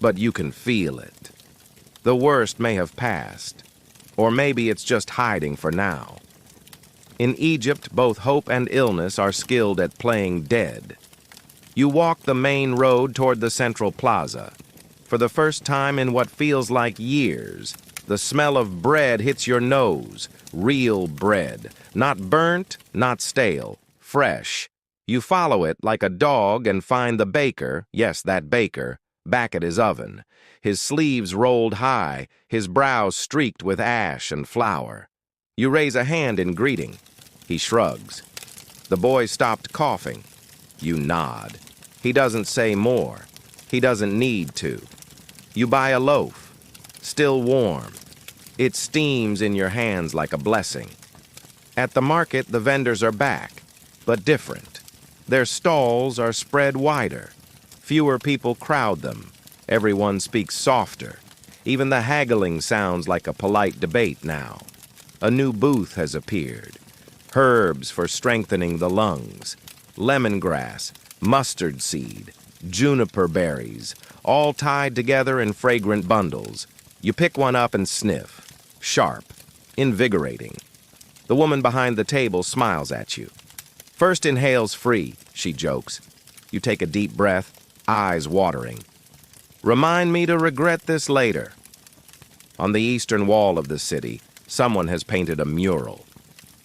But you can feel it. The worst may have passed, or maybe it's just hiding for now. In Egypt, both hope and illness are skilled at playing dead. You walk the main road toward the central plaza. For the first time in what feels like years, the smell of bread hits your nose. Real bread. Not burnt, not stale. Fresh. You follow it like a dog and find the baker, yes, that baker, back at his oven. His sleeves rolled high, his brow streaked with ash and flour. You raise a hand in greeting. He shrugs. The boy stopped coughing. You nod. He doesn't say more. He doesn't need to. You buy a loaf, still warm. It steams in your hands like a blessing. At the market, the vendors are back, but different. Their stalls are spread wider. Fewer people crowd them. Everyone speaks softer. Even the haggling sounds like a polite debate now. A new booth has appeared. Herbs for strengthening the lungs. Lemongrass, mustard seed, juniper berries, all tied together in fragrant bundles. You pick one up and sniff. Sharp, invigorating. The woman behind the table smiles at you. First inhale's free, she jokes. You take a deep breath, eyes watering. Remind me to regret this later. On the eastern wall of the city, someone has painted a mural.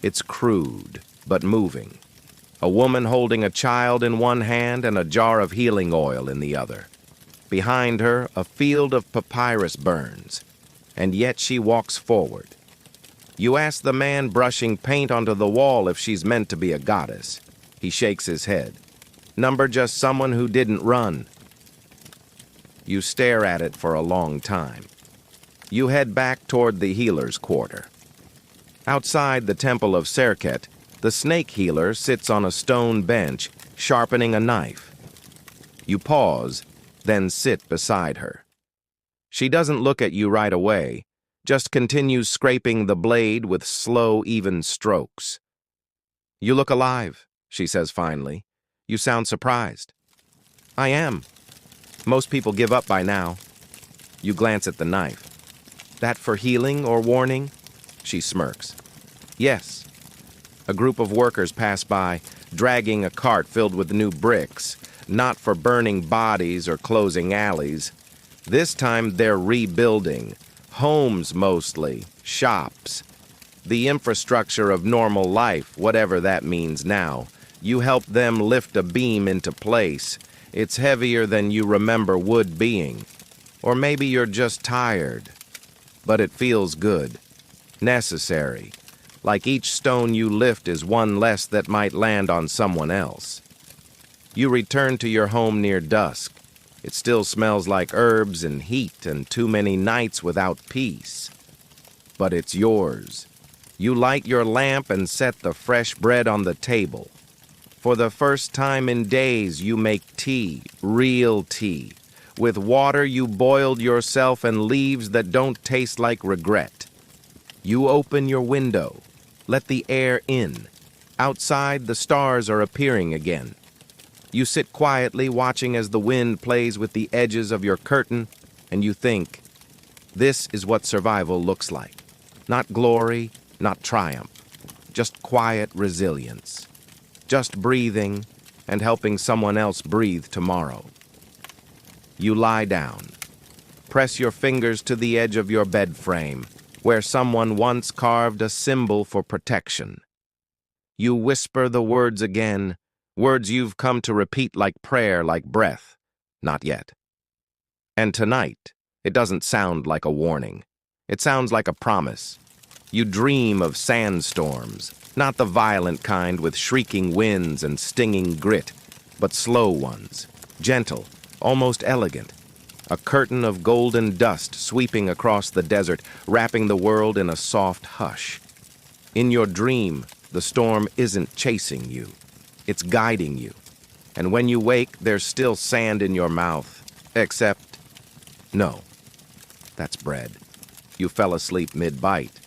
It's crude, but moving. A woman holding a child in one hand and a jar of healing oil in the other. Behind her, a field of papyrus burns, and yet she walks forward. You ask the man brushing paint onto the wall if she's meant to be a goddess. He shakes his head. Number just someone who didn't run. You stare at it for a long time. You head back toward the healer's quarter. Outside the temple of Serket, the snake healer sits on a stone bench, sharpening a knife. You pause, then sit beside her. She doesn't look at you right away, just continues scraping the blade with slow, even strokes. You look alive, she says finally. You sound surprised. I am. Most people give up by now. You glance at the knife. That for healing or warning? She smirks. Yes. A group of workers pass by, dragging a cart filled with new bricks, not for burning bodies or closing alleys. This time they're rebuilding. Homes mostly, shops. The infrastructure of normal life, whatever that means now. You help them lift a beam into place. It's heavier than you remember wood being. Or maybe you're just tired. But it feels good. Necessary. Like each stone you lift is one less that might land on someone else. You return to your home near dusk. It still smells like herbs and heat and too many nights without peace. But it's yours. You light your lamp and set the fresh bread on the table. For the first time in days, you make tea, real tea. With water you boiled yourself and leaves that don't taste like regret. You open your window. Let the air in. Outside, the stars are appearing again. You sit quietly watching as the wind plays with the edges of your curtain, and you think, this is what survival looks like. Not glory, not triumph. Just quiet resilience. Just breathing and helping someone else breathe tomorrow. You lie down. Press your fingers to the edge of your bed frame, where someone once carved a symbol for protection. You whisper the words again, words you've come to repeat like prayer, like breath. Not yet. And tonight, it doesn't sound like a warning. It sounds like a promise. You dream of sandstorms, not the violent kind with shrieking winds and stinging grit, but slow ones, gentle, almost elegant. A curtain of golden dust sweeping across the desert, wrapping the world in a soft hush. In your dream, the storm isn't chasing you. It's guiding you. and when you wake, there's still sand in your mouth. Except, no, that's bread. You fell asleep mid-bite.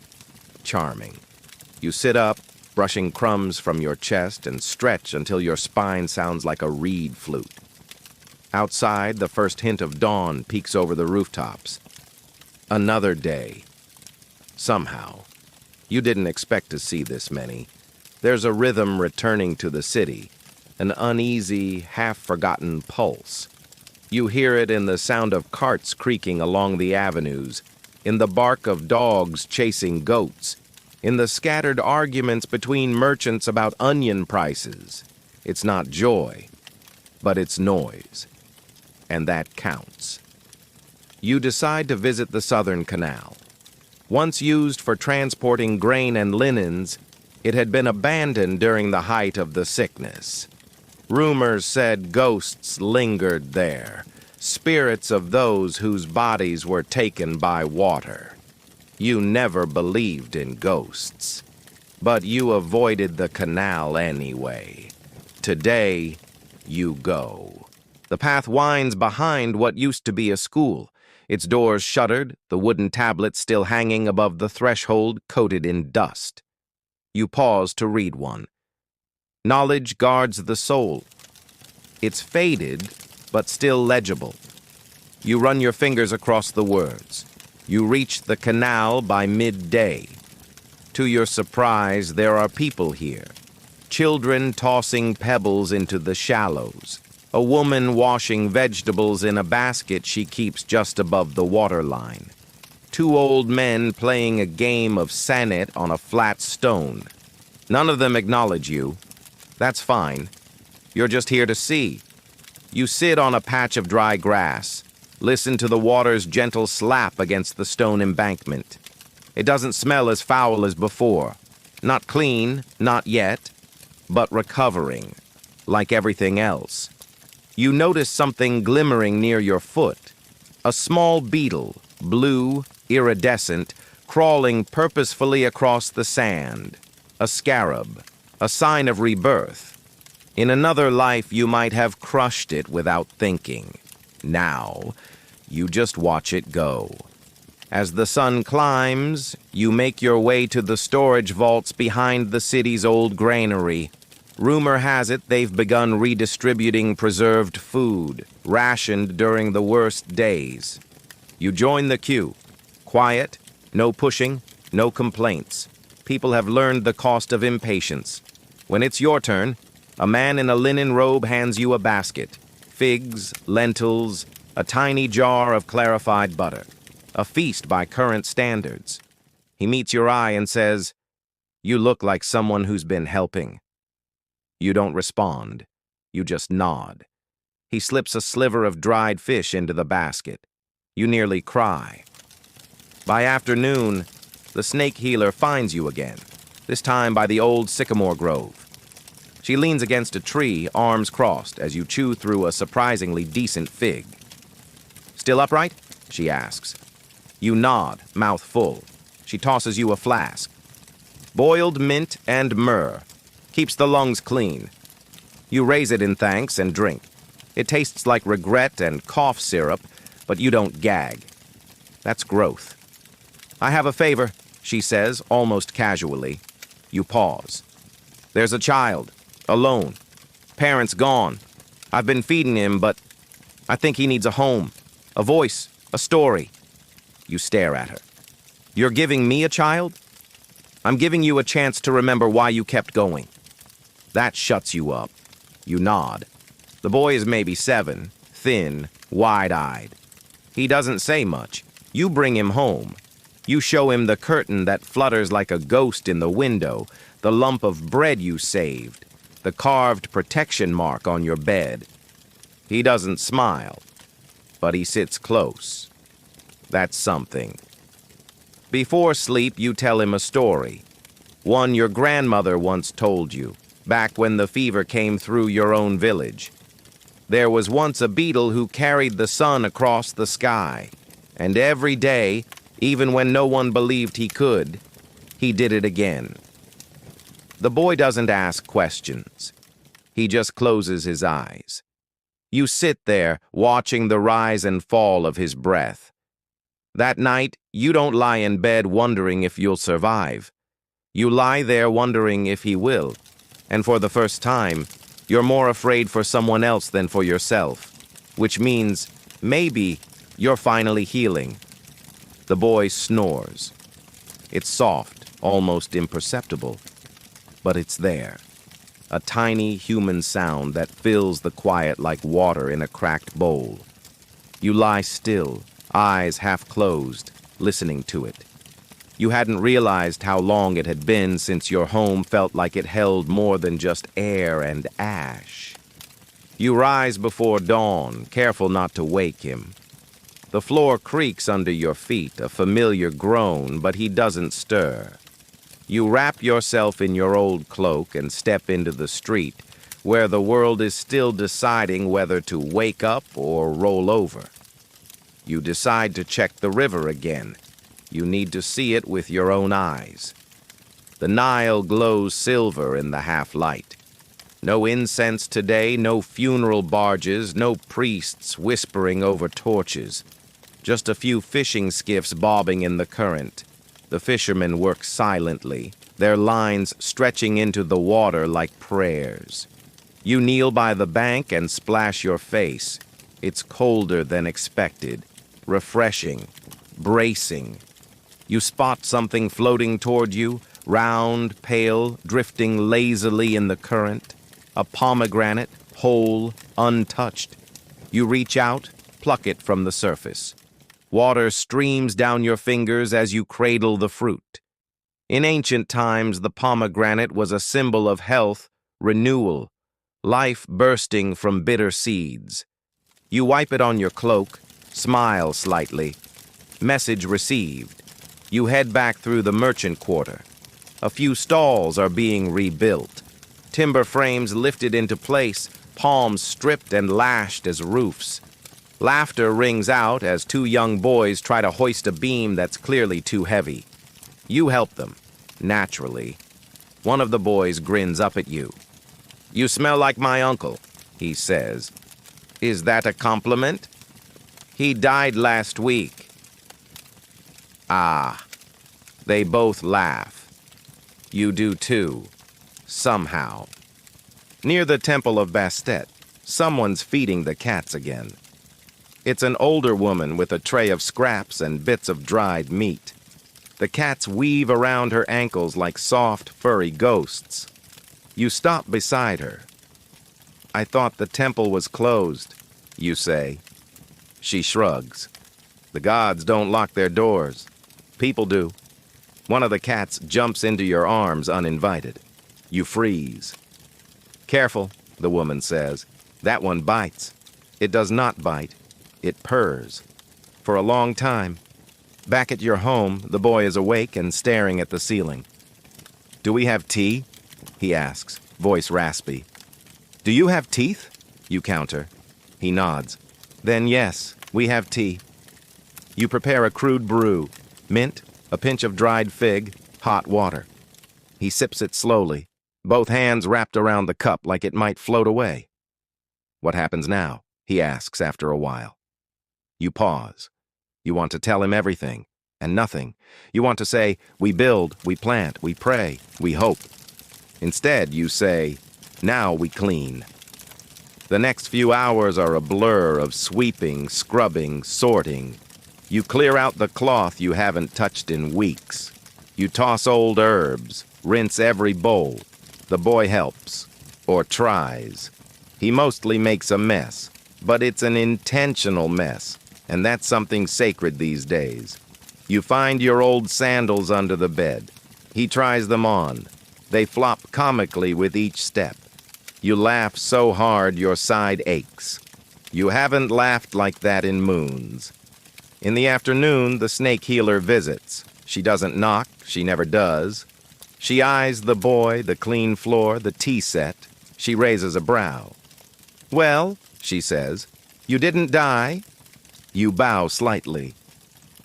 Charming. You sit up, brushing crumbs from your chest, and stretch until your spine sounds like a reed flute. Outside, the first hint of dawn peeks over the rooftops. Another day. Somehow. You didn't expect to see this many. There's a rhythm returning to the city, an uneasy, half-forgotten pulse. You hear it in the sound of carts creaking along the avenues, in the bark of dogs chasing goats, in the scattered arguments between merchants about onion prices. It's not joy, but it's noise. And that counts. You decide to visit the Southern Canal. Once used for transporting grain and linens, it had been abandoned during the height of the sickness. Rumors said ghosts lingered there, spirits of those whose bodies were taken by water. You never believed in ghosts, but you avoided the canal anyway. Today, you go. The path winds behind what used to be a school, its doors shuttered, the wooden tablets still hanging above the threshold coated in dust. You pause to read one. Knowledge guards the soul. It's faded, but still legible. You run your fingers across the words. You reach the canal by midday. To your surprise, there are people here. Children tossing pebbles into the shallows. A woman washing vegetables in a basket she keeps just above the waterline. Two old men playing a game of sanet on a flat stone. None of them acknowledge you. That's fine. You're just here to see. You sit on a patch of dry grass. Listen to the water's gentle slap against the stone embankment. It doesn't smell as foul as before. Not clean, not yet, but recovering, like everything else. You notice something glimmering near your foot. A small beetle, blue, iridescent, crawling purposefully across the sand. A scarab, a sign of rebirth. In another life, you might have crushed it without thinking. Now, you just watch it go. As the sun climbs, you make your way to the storage vaults behind the city's old granary. Rumor has it they've begun redistributing preserved food, rationed during the worst days. You join the queue. Quiet, no pushing, no complaints. People have learned the cost of impatience. When it's your turn, a man in a linen robe hands you a basket. Figs, lentils, a tiny jar of clarified butter. A feast by current standards. He meets your eye and says, "You look like someone who's been helping." You don't respond. You just nod. He slips a sliver of dried fish into the basket. You nearly cry. By afternoon, the snake healer finds you again, this time by the old sycamore grove. She leans against a tree, arms crossed, as you chew through a surprisingly decent fig. "Still upright?" she asks. You nod, mouth full. She tosses you a flask. Boiled mint and myrrh. Keeps the lungs clean. You raise it in thanks and drink. It tastes like regret and cough syrup, but you don't gag. That's growth. "I have a favor," she says, almost casually. You pause. "There's a child, alone. Parents gone. I've been feeding him, but I think he needs a home, a voice, a story." You stare at her. "You're giving me a child?" "I'm giving you a chance to remember why you kept going." That shuts you up. You nod. The boy is maybe 7, thin, wide-eyed. He doesn't say much. You bring him home. You show him the curtain that flutters like a ghost in the window, the lump of bread you saved, the carved protection mark on your bed. He doesn't smile, but he sits close. That's something. Before sleep, you tell him a story. One your grandmother once told you, back when the fever came through your own village. There was once a beetle who carried the sun across the sky, and every day, even when no one believed he could, he did it again. The boy doesn't ask questions. He just closes his eyes. You sit there, watching the rise and fall of his breath. That night, you don't lie in bed wondering if you'll survive. You lie there wondering if he will. And for the first time, you're more afraid for someone else than for yourself, which means maybe you're finally healing. The boy snores. It's soft, almost imperceptible, but it's there. A tiny human sound that fills the quiet like water in a cracked bowl. You lie still, eyes half closed, listening to it. You hadn't realized how long it had been since your home felt like it held more than just air and ash. You rise before dawn, careful not to wake him. The floor creaks under your feet, a familiar groan, but he doesn't stir. You wrap yourself in your old cloak and step into the street, where the world is still deciding whether to wake up or roll over. You decide to check the river again. You need to see it with your own eyes. The Nile glows silver in the half-light. No incense today, no funeral barges, no priests whispering over torches. Just a few fishing skiffs bobbing in the current. The fishermen work silently, their lines stretching into the water like prayers. You kneel by the bank and splash your face. It's colder than expected, refreshing, bracing. You spot something floating toward you, round, pale, drifting lazily in the current. A pomegranate, whole, untouched. You reach out, pluck it from the surface. Water streams down your fingers as you cradle the fruit. In ancient times, the pomegranate was a symbol of health, renewal, life bursting from bitter seeds. You wipe it on your cloak, smile slightly. Message received. You head back through the merchant quarter. A few stalls are being rebuilt. Timber frames lifted into place, palms stripped and lashed as roofs. Laughter rings out as two young boys try to hoist a beam that's clearly too heavy. You help them, naturally. One of the boys grins up at you. "You smell like my uncle," he says. "Is that a compliment?" "He died last week." "Ah." They both laugh. You do too, somehow. Near the Temple of Bastet, someone's feeding the cats again. It's an older woman with a tray of scraps and bits of dried meat. The cats weave around her ankles like soft, furry ghosts. You stop beside her. "I thought the temple was closed," you say. She shrugs. "The gods don't lock their doors. People do." One of the cats jumps into your arms uninvited. You freeze. "Careful," the woman says. "That one bites." It does not bite. It purrs. For a long time. Back at your home, the boy is awake and staring at the ceiling. "Do we have tea?" he asks, voice raspy. "Do you have teeth?" you counter. He nods. "Then yes, we have tea." You prepare a crude brew, mint, a pinch of dried fig, hot water. He sips it slowly, both hands wrapped around the cup like it might float away. "What happens now?" he asks after a while. You pause. You want to tell him everything, and nothing. You want to say, "We build, we plant, we pray, we hope." Instead, you say, "Now we clean." The next few hours are a blur of sweeping, scrubbing, sorting. You clear out the cloth you haven't touched in weeks. You toss old herbs, rinse every bowl. The boy helps, or tries. He mostly makes a mess, but it's an intentional mess, and that's something sacred these days. You find your old sandals under the bed. He tries them on. They flop comically with each step. You laugh so hard your side aches. You haven't laughed like that in moons. In the afternoon, the snake healer visits. She doesn't knock, she never does. She eyes the boy, the clean floor, the tea set. She raises a brow. "Well," she says, "you didn't die?" You bow slightly.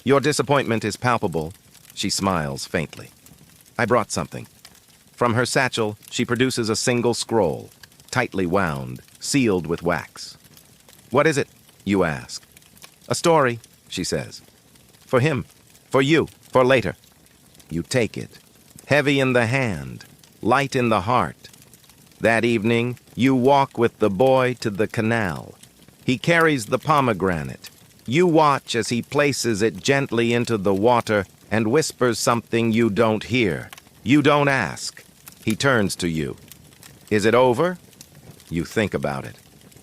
Your disappointment is palpable. She smiles faintly. "I brought something." From her satchel, she produces a single scroll. tightly wound, sealed with wax. "What is it?" you ask. "A story," she says. "For him, for you, for later." You take it, heavy in the hand, light in the heart. That evening, you walk with the boy to the canal. He carries the pomegranate. You watch as he places it gently into the water and whispers something you don't hear. You don't ask. He turns to you. "Is it over?" You think about it.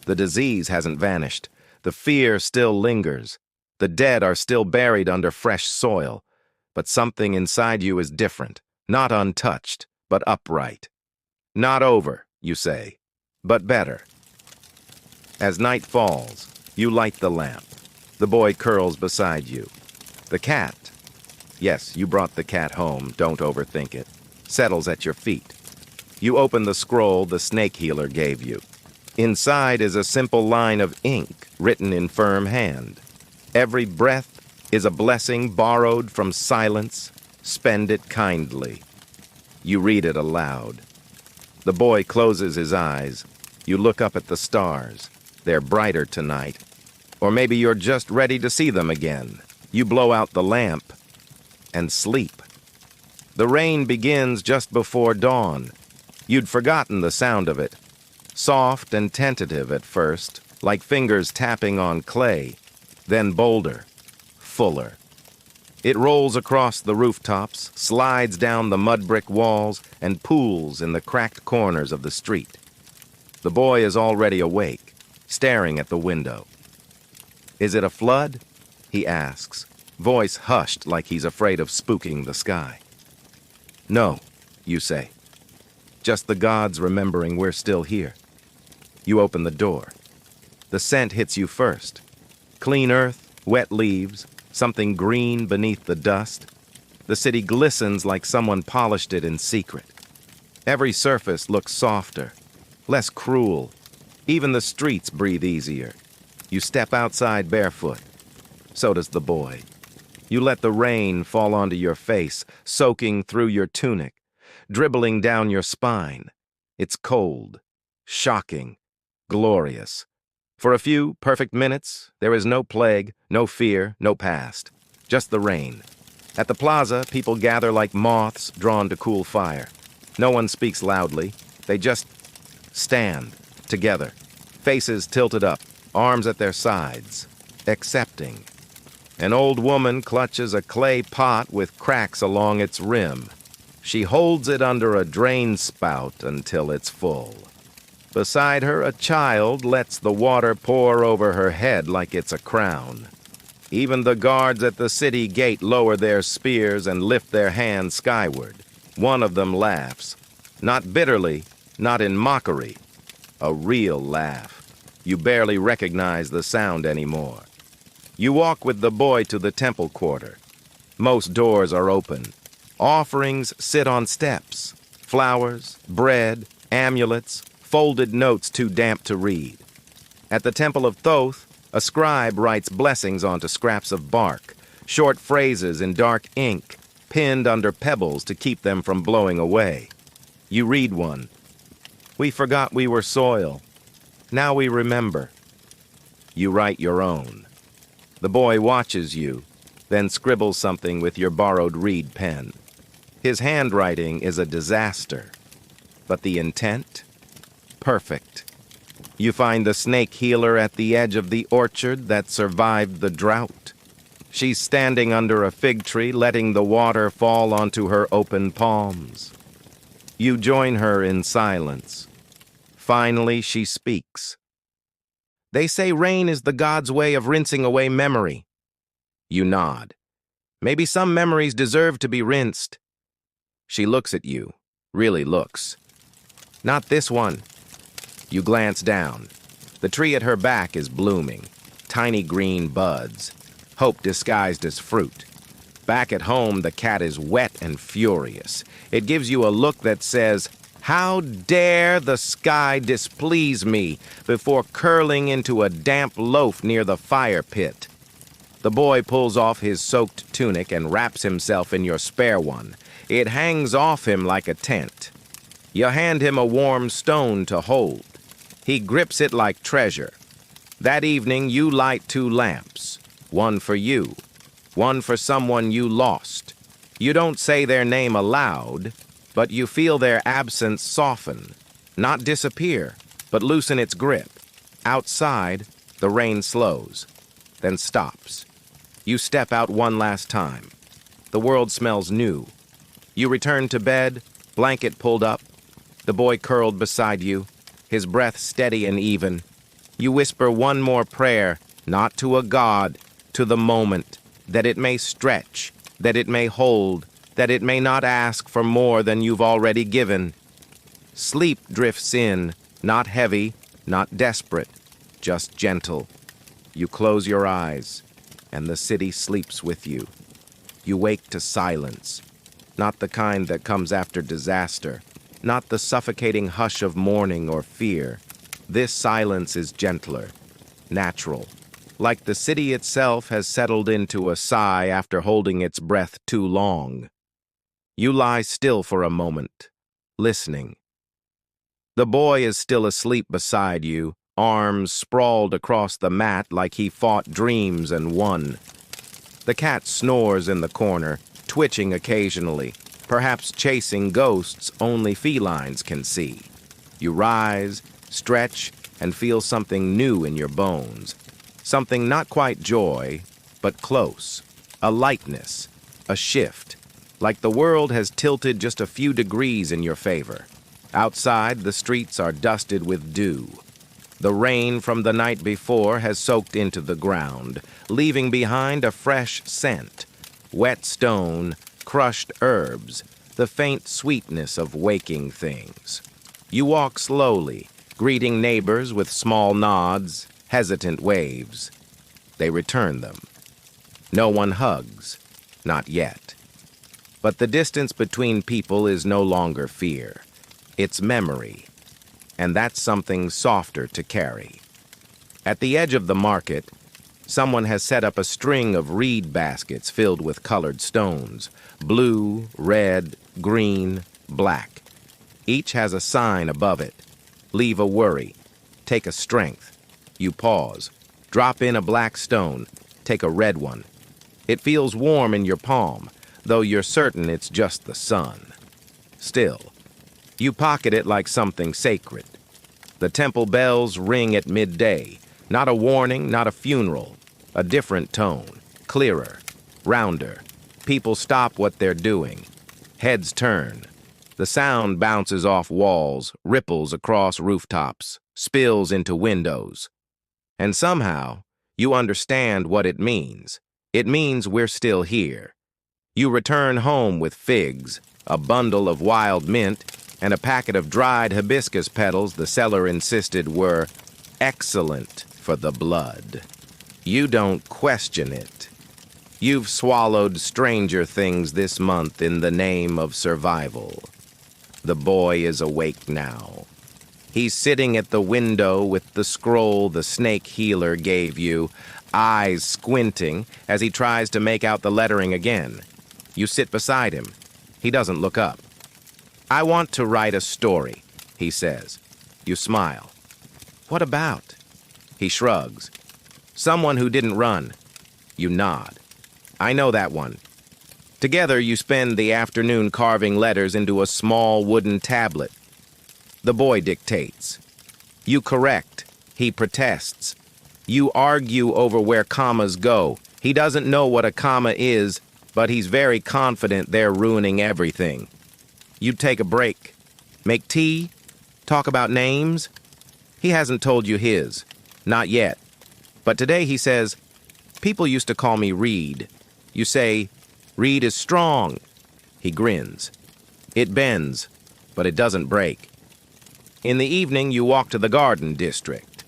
The disease hasn't vanished. The fear still lingers. The dead are still buried under fresh soil. But something inside you is different, not untouched, but upright. "Not over," you say, "but better." As night falls, you light the lamp. The boy curls beside you. The cat, yes, you brought the cat home, don't overthink it, settles at your feet. You open the scroll the snake healer gave you. Inside is a simple line of ink written in firm hand. Every breath is a blessing borrowed from silence. Spend it kindly. You read it aloud. The boy closes his eyes. You look up at the stars. They're brighter tonight. Or maybe you're just ready to see them again. You blow out the lamp and sleep. The rain begins just before dawn. You'd forgotten the sound of it. Soft and tentative at first, like fingers tapping on clay, then bolder, fuller. It rolls across the rooftops, slides down the mud brick walls, and pools in the cracked corners of the street. The boy is already awake, staring at the window. "Is it a flood?" he asks, voice hushed like he's afraid of spooking the sky. "No," you say. "Just the gods remembering we're still here." You open the door. The scent hits you first. Clean earth, wet leaves, something green beneath the dust. The city glistens like someone polished it in secret. Every surface looks softer, less cruel. Even the streets breathe easier. You step outside barefoot. So does the boy. You let the rain fall onto your face, soaking through your tunic, dribbling down your spine. It's cold, shocking, glorious. For a few perfect minutes, there is no plague, no fear, no past. Just the rain. At the plaza, people gather like moths drawn to cool fire. No one speaks loudly. They just stand, together, faces tilted up, arms at their sides, accepting. An old woman clutches a clay pot with cracks along its rim. She holds it under a drain spout until it's full. Beside her, a child lets the water pour over her head like it's a crown. Even the guards at the city gate lower their spears and lift their hands skyward. One of them laughs. Not bitterly, not in mockery. A real laugh. You barely recognize the sound anymore. You walk with the boy to the temple quarter. Most doors are open. Offerings sit on steps. Flowers, bread, amulets, folded notes too damp to read. At the temple of Thoth, a scribe writes blessings onto scraps of bark, short phrases in dark ink, pinned under pebbles to keep them from blowing away. You read one. "We forgot we were soil. Now we remember." You write your own. The boy watches you, then scribbles something with your borrowed reed pen. His handwriting is a disaster, but the intent? Perfect. You find the snake healer at the edge of the orchard that survived the drought. She's standing under a fig tree, letting the water fall onto her open palms. You join her in silence. Finally, she speaks. "They say rain is the god's way of rinsing away memory." You nod. "Maybe some memories deserve to be rinsed." She looks at you, really looks. "Not this one." You glance down. The tree at her back is blooming. Tiny green buds. Hope disguised as fruit. Back at home, the cat is wet and furious. It gives you a look that says, "How dare the sky displease me," before curling into a damp loaf near the fire pit. The boy pulls off his soaked tunic and wraps himself in your spare one. It hangs off him like a tent. You hand him a warm stone to hold. He grips it like treasure. That evening, you light 2 lamps, one for you, one for someone you lost. You don't say their name aloud, but you feel their absence soften, not disappear, but loosen its grip. Outside, the rain slows, then stops. You step out one last time. The world smells new. You return to bed, blanket pulled up, the boy curled beside you, his breath steady and even. You whisper one more prayer, not to a god, to the moment, that it may stretch, that it may hold, that it may not ask for more than you've already given. Sleep drifts in, not heavy, not desperate, just gentle. You close your eyes, and the city sleeps with you. You wake to silence, not the kind that comes after disaster, not the suffocating hush of mourning or fear. This silence is gentler, natural, like the city itself has settled into a sigh after holding its breath too long. You lie still for a moment, listening. The boy is still asleep beside you, arms sprawled across the mat like he fought dreams and won. The cat snores in the corner, twitching occasionally, perhaps chasing ghosts only felines can see. You rise, stretch, and feel something new in your bones. Something not quite joy, but close. A lightness, a shift, like the world has tilted just a few degrees in your favor. Outside, the streets are dusted with dew. The rain from the night before has soaked into the ground, leaving behind a fresh scent. Wet stone, crushed herbs, the faint sweetness of waking things. You walk slowly, greeting neighbors with small nods, hesitant waves. They return them. No one hugs, not yet. But the distance between people is no longer fear. It's memory, and that's something softer to carry. At the edge of the market, someone has set up a string of reed baskets filled with colored stones, blue, red, green, black. Each has a sign above it. Leave a worry. Take a strength. You pause. Drop in a black stone. Take a red one. It feels warm in your palm, though you're certain it's just the sun. Still, you pocket it like something sacred. The temple bells ring at midday. Not a warning, not a funeral. A different tone. Clearer. Rounder. People stop what they're doing. Heads turn. The sound bounces off walls, ripples across rooftops, spills into windows. And somehow, you understand what it means. It means we're still here. You return home with figs, a bundle of wild mint, and a packet of dried hibiscus petals the seller insisted were excellent for the blood. You don't question it. You've swallowed stranger things this month in the name of survival. The boy is awake now. He's sitting at the window with the scroll the snake healer gave you, eyes squinting as he tries to make out the lettering again. You sit beside him. He doesn't look up. "I want to write a story," he says. You smile. "What about?" He shrugs. "Someone who didn't run." You nod. "I know that one." Together, you spend the afternoon carving letters into a small wooden tablet. The boy dictates. You correct. He protests. You argue over where commas go. He doesn't know what a comma is, but he's very confident they're ruining everything. You take a break. Make tea? Talk about names? He hasn't told you his. Not yet. But today he says, "People used to call me Reed." You say, "Reed is strong." He grins. It bends, but it doesn't break. In the evening, you walk to the garden district.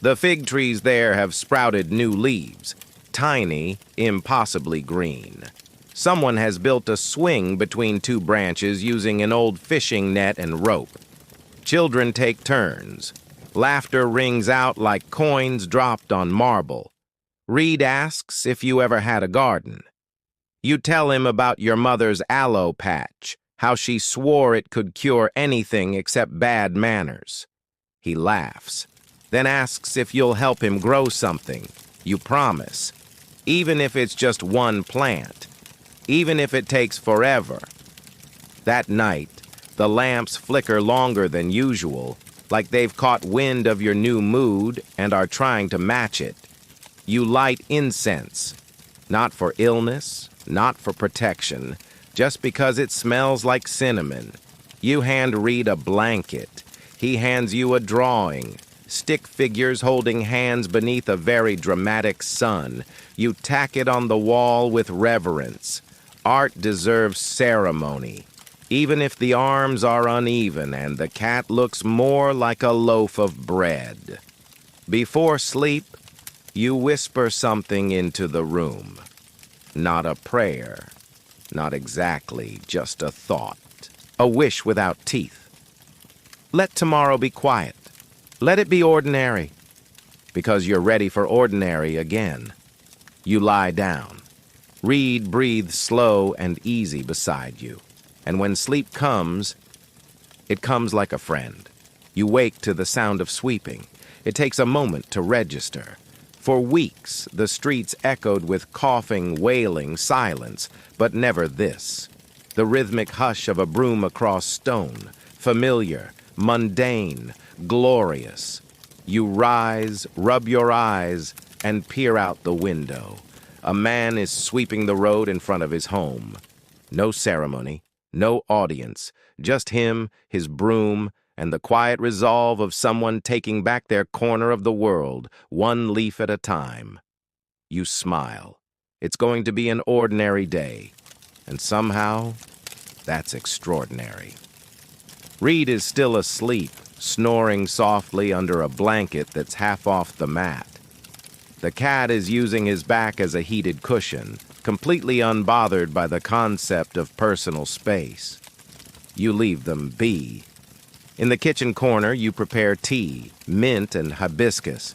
The fig trees there have sprouted new leaves, tiny, impossibly green. Someone has built a swing between 2 branches using an old fishing net and rope. Children take turns. Laughter rings out like coins dropped on marble. Reed asks if you ever had a garden. You tell him about your mother's aloe patch, how she swore it could cure anything except bad manners. He laughs, then asks if you'll help him grow something. You promise, even if it's just one plant, even if it takes forever. That night, the lamps flicker longer than usual, like they've caught wind of your new mood and are trying to match it. You light incense, not for illness, not for protection, just because it smells like cinnamon. You hand Reed a blanket. He hands you a drawing. Stick figures holding hands beneath a very dramatic sun. You tack it on the wall with reverence. Art deserves ceremony, even if the arms are uneven and the cat looks more like a loaf of bread. Before sleep, you whisper something into the room. Not a prayer, not exactly, just a thought. A wish without teeth. Let tomorrow be quiet. Let it be ordinary, because you're ready for ordinary again. You lie down. Reed breathes slow and easy beside you, and when sleep comes, it comes like a friend. You wake to the sound of sweeping. It takes a moment to register. For weeks, the streets echoed with coughing, wailing, silence, but never this. The rhythmic hush of a broom across stone, familiar, mundane, glorious. You rise, rub your eyes, and peer out the window. A man is sweeping the road in front of his home. No ceremony, no audience, just him, his broom, and the quiet resolve of someone taking back their corner of the world, one leaf at a time. You smile. It's going to be an ordinary day, and somehow, that's extraordinary. Reed is still asleep, snoring softly under a blanket that's half off the mat. The cat is using his back as a heated cushion, completely unbothered by the concept of personal space. You leave them be. In the kitchen corner, you prepare tea, mint and hibiscus.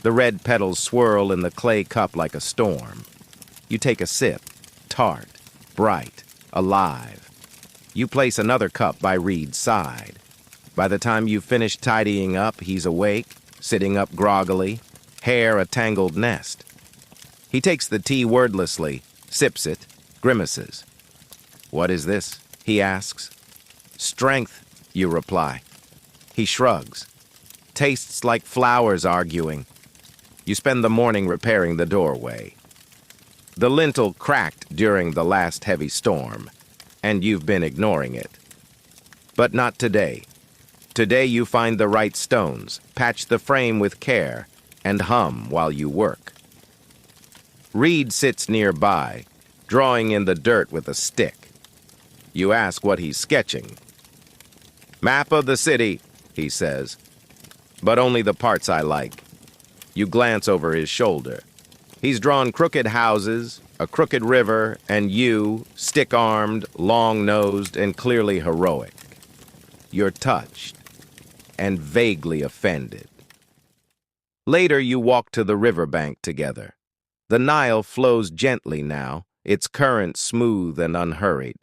The red petals swirl in the clay cup like a storm. You take a sip, tart, bright, alive. You place another cup by Reed's side. By the time you've finished tidying up, he's awake, sitting up groggily, hair a tangled nest. He takes the tea wordlessly, sips it, grimaces. "What is this?" he asks. "Strength," you reply. He shrugs. "Tastes like flowers arguing." You spend the morning repairing the doorway. The lintel cracked during the last heavy storm, and you've been ignoring it. But not today. Today you find the right stones, patch the frame with care, and hum while you work. Reed sits nearby, drawing in the dirt with a stick. You ask what he's sketching. "Map of the city," he says, "but only the parts I like." You glance over his shoulder. He's drawn crooked houses, a crooked river, and you, stick-armed, long-nosed, and clearly heroic. You're touched and vaguely offended. Later, you walk to the riverbank together. The Nile flows gently now, its current smooth and unhurried.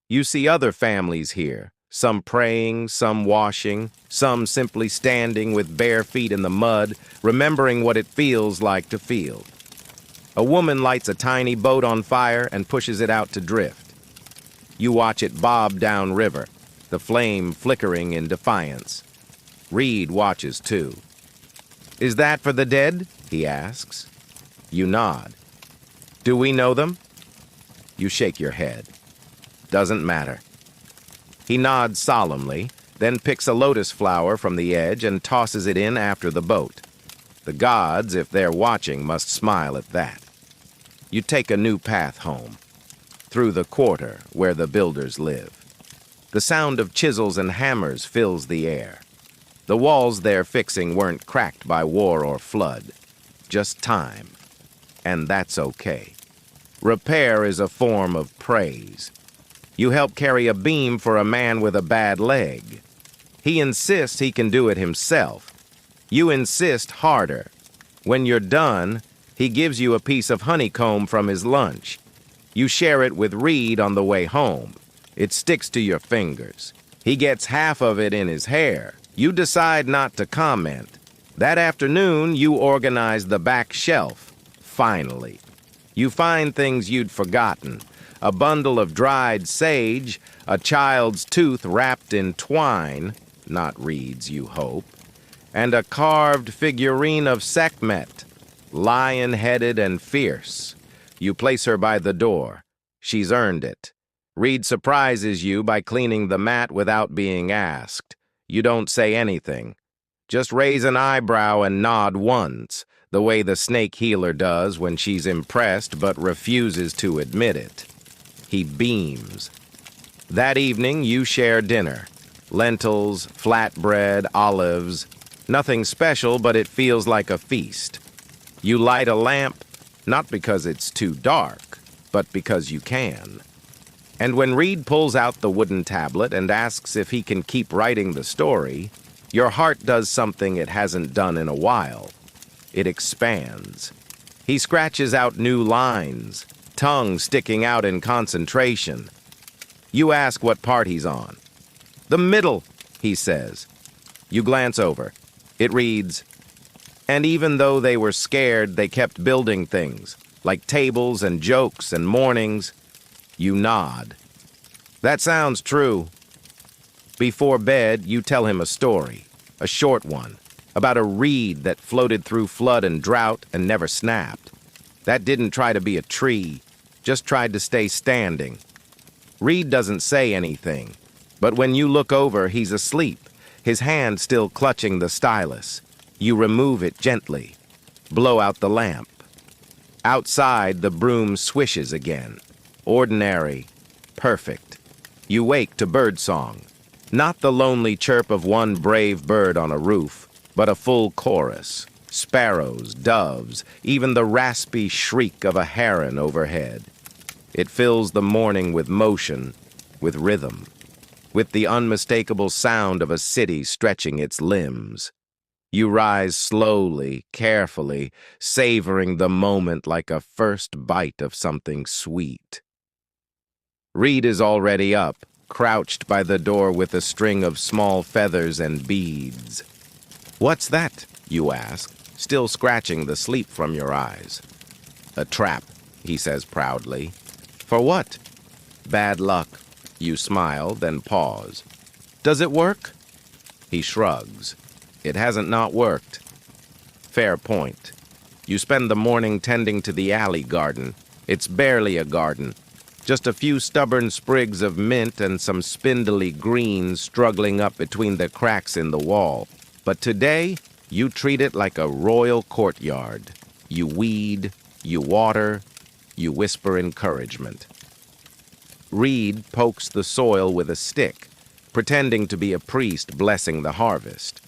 You see other families here, some praying, some washing, some simply standing with bare feet in the mud, remembering what it feels like to feel. A woman lights a tiny boat on fire and pushes it out to drift. You watch it bob downriver, the flame flickering in defiance. Reed watches too. "Is that for the dead?" he asks. You nod. "Do we know them?" You shake your head. "Doesn't matter." He nods solemnly, then picks a lotus flower from the edge and tosses it in after the boat. The gods, if they're watching, must smile at that. You take a new path home, through the quarter where the builders live. The sound of chisels and hammers fills the air. The walls they're fixing weren't cracked by war or flood, just time. And that's okay. Repair is a form of praise. You help carry a beam for a man with a bad leg. He insists he can do it himself. You insist harder. When you're done, he gives you a piece of honeycomb from his lunch. You share it with Reed on the way home. It sticks to your fingers. He gets half of it in his hair. You decide not to comment. That afternoon, you organize the back shelf. Finally. You find things you'd forgotten. A bundle of dried sage, a child's tooth wrapped in twine, not reeds, you hope, and a carved figurine of Sekhmet, lion-headed and fierce. You place her by the door. She's earned it. Reed surprises you by cleaning the mat without being asked. You don't say anything. Just raise an eyebrow and nod once, the way the snake healer does when she's impressed but refuses to admit it. He beams. That evening, you share dinner. Lentils, flatbread, olives. Nothing special, but it feels like a feast. You light a lamp, not because it's too dark, but because you can. And when Reed pulls out the wooden tablet and asks if he can keep writing the story, your heart does something it hasn't done in a while. It expands. He scratches out new lines, tongue sticking out in concentration. You ask what part he's on. The middle, he says. You glance over. It reads, "And even though they were scared, they kept building things, like tables and jokes and mornings." You nod. That sounds true. Before bed, you tell him a story, a short one, about a reed that floated through flood and drought and never snapped. That didn't try to be a tree, just tried to stay standing. Reed doesn't say anything, but when you look over, he's asleep, his hand still clutching the stylus. You remove it gently, blow out the lamp. Outside, the broom swishes again. Ordinary, perfect. You wake to birdsong. Not the lonely chirp of one brave bird on a roof, but a full chorus. Sparrows, doves, even the raspy shriek of a heron overhead. It fills the morning with motion, with rhythm, with the unmistakable sound of a city stretching its limbs. You rise slowly, carefully, savoring the moment like a first bite of something sweet. Reed is already up, crouched by the door with a string of small feathers and beads. "What's that?" you ask, still scratching the sleep from your eyes. "A trap," he says proudly. "For what?" "Bad luck." You smile, then pause. "Does it work?" He shrugs. "It hasn't not worked." Fair point. You spend the morning tending to the alley garden. It's barely a garden. Just a few stubborn sprigs of mint and some spindly greens struggling up between the cracks in the wall. But today, you treat it like a royal courtyard. You weed, you water, you whisper encouragement. Reed pokes the soil with a stick, pretending to be a priest blessing the harvest.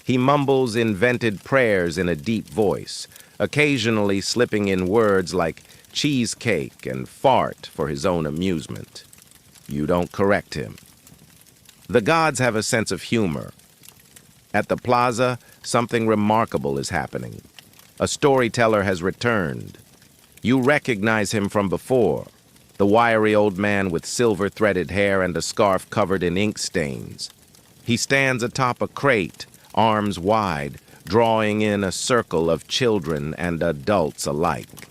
He mumbles invented prayers in a deep voice, occasionally slipping in words like cheesecake and fart for his own amusement. You don't correct him. The gods have a sense of humor. At the plaza, something remarkable is happening. A storyteller has returned. You recognize him from before, the wiry old man with silver-threaded hair and a scarf covered in ink stains. He stands atop a crate, arms wide, drawing in a circle of children and adults alike.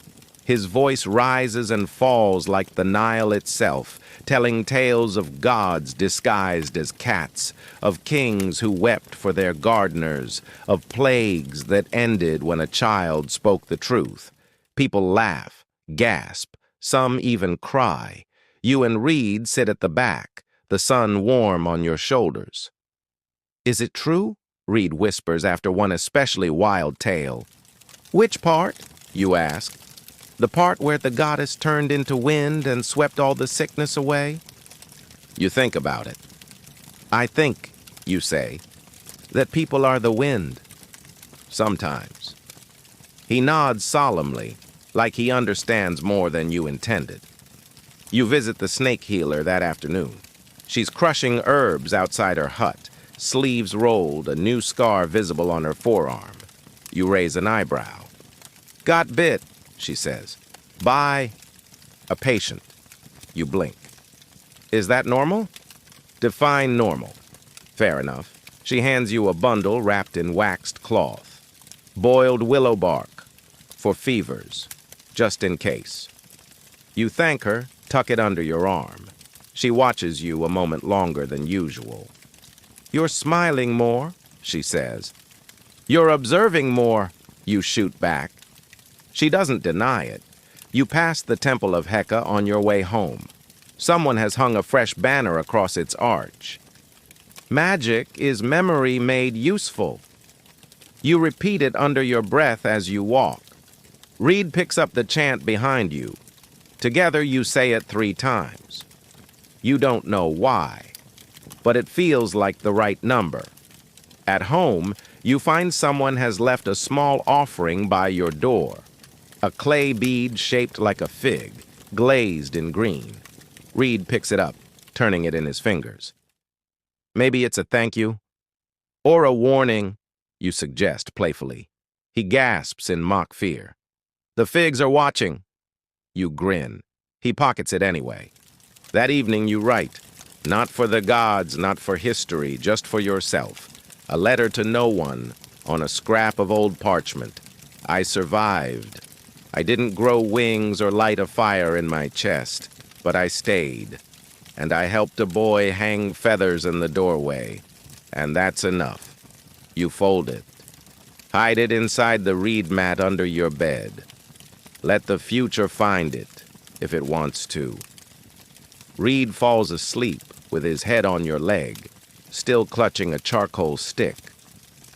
His voice rises and falls like the Nile itself, telling tales of gods disguised as cats, of kings who wept for their gardeners, of plagues that ended when a child spoke the truth. People laugh, gasp, some even cry. You and Reed sit at the back, the sun warm on your shoulders. "Is it true?" Reed whispers after one especially wild tale. "Which part?" you ask. "The part where the goddess turned into wind and swept all the sickness away?" You think about it. "I think," you say, "that people are the wind. Sometimes." He nods solemnly, like he understands more than you intended. You visit the snake healer that afternoon. She's crushing herbs outside her hut, sleeves rolled, a new scar visible on her forearm. You raise an eyebrow. "Got bit," she says. "By a patient." You blink. "Is that normal?" "Define normal." "Fair enough." She hands you a bundle wrapped in waxed cloth. Boiled willow bark for fevers, just in case. You thank her, tuck it under your arm. She watches you a moment longer than usual. "You're smiling more," she says. "You're observing more," you shoot back. She doesn't deny it. You pass the Temple of Heka on your way home. Someone has hung a fresh banner across its arch. Magic is memory made useful. You repeat it under your breath as you walk. Reed picks up the chant behind you. Together you say it 3 times. You don't know why, but it feels like the right number. At home, you find someone has left a small offering by your door. A clay bead shaped like a fig, glazed in green. Reed picks it up, turning it in his fingers. "Maybe it's a thank you, or a warning," you suggest playfully. He gasps in mock fear. "The figs are watching." You grin. He pockets it anyway. That evening you write, not for the gods, not for history, just for yourself. A letter to no one on a scrap of old parchment. "I survived. I didn't grow wings or light a fire in my chest, but I stayed. And I helped a boy hang feathers in the doorway. And that's enough." You fold it. Hide it inside the reed mat under your bed. Let the future find it, if it wants to. Reed falls asleep with his head on your leg, still clutching a charcoal stick.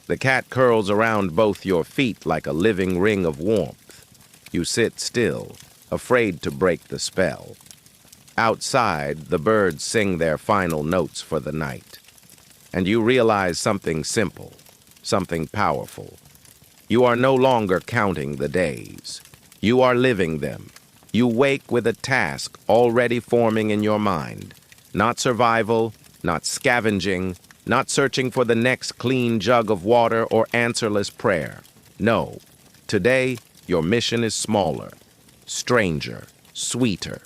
The cat curls around both your feet like a living ring of warmth. You sit still, afraid to break the spell. Outside, the birds sing their final notes for the night. And you realize something simple, something powerful. You are no longer counting the days. You are living them. You wake with a task already forming in your mind. Not survival, not scavenging, not searching for the next clean jug of water or answerless prayer. No, today your mission is smaller, stranger, sweeter.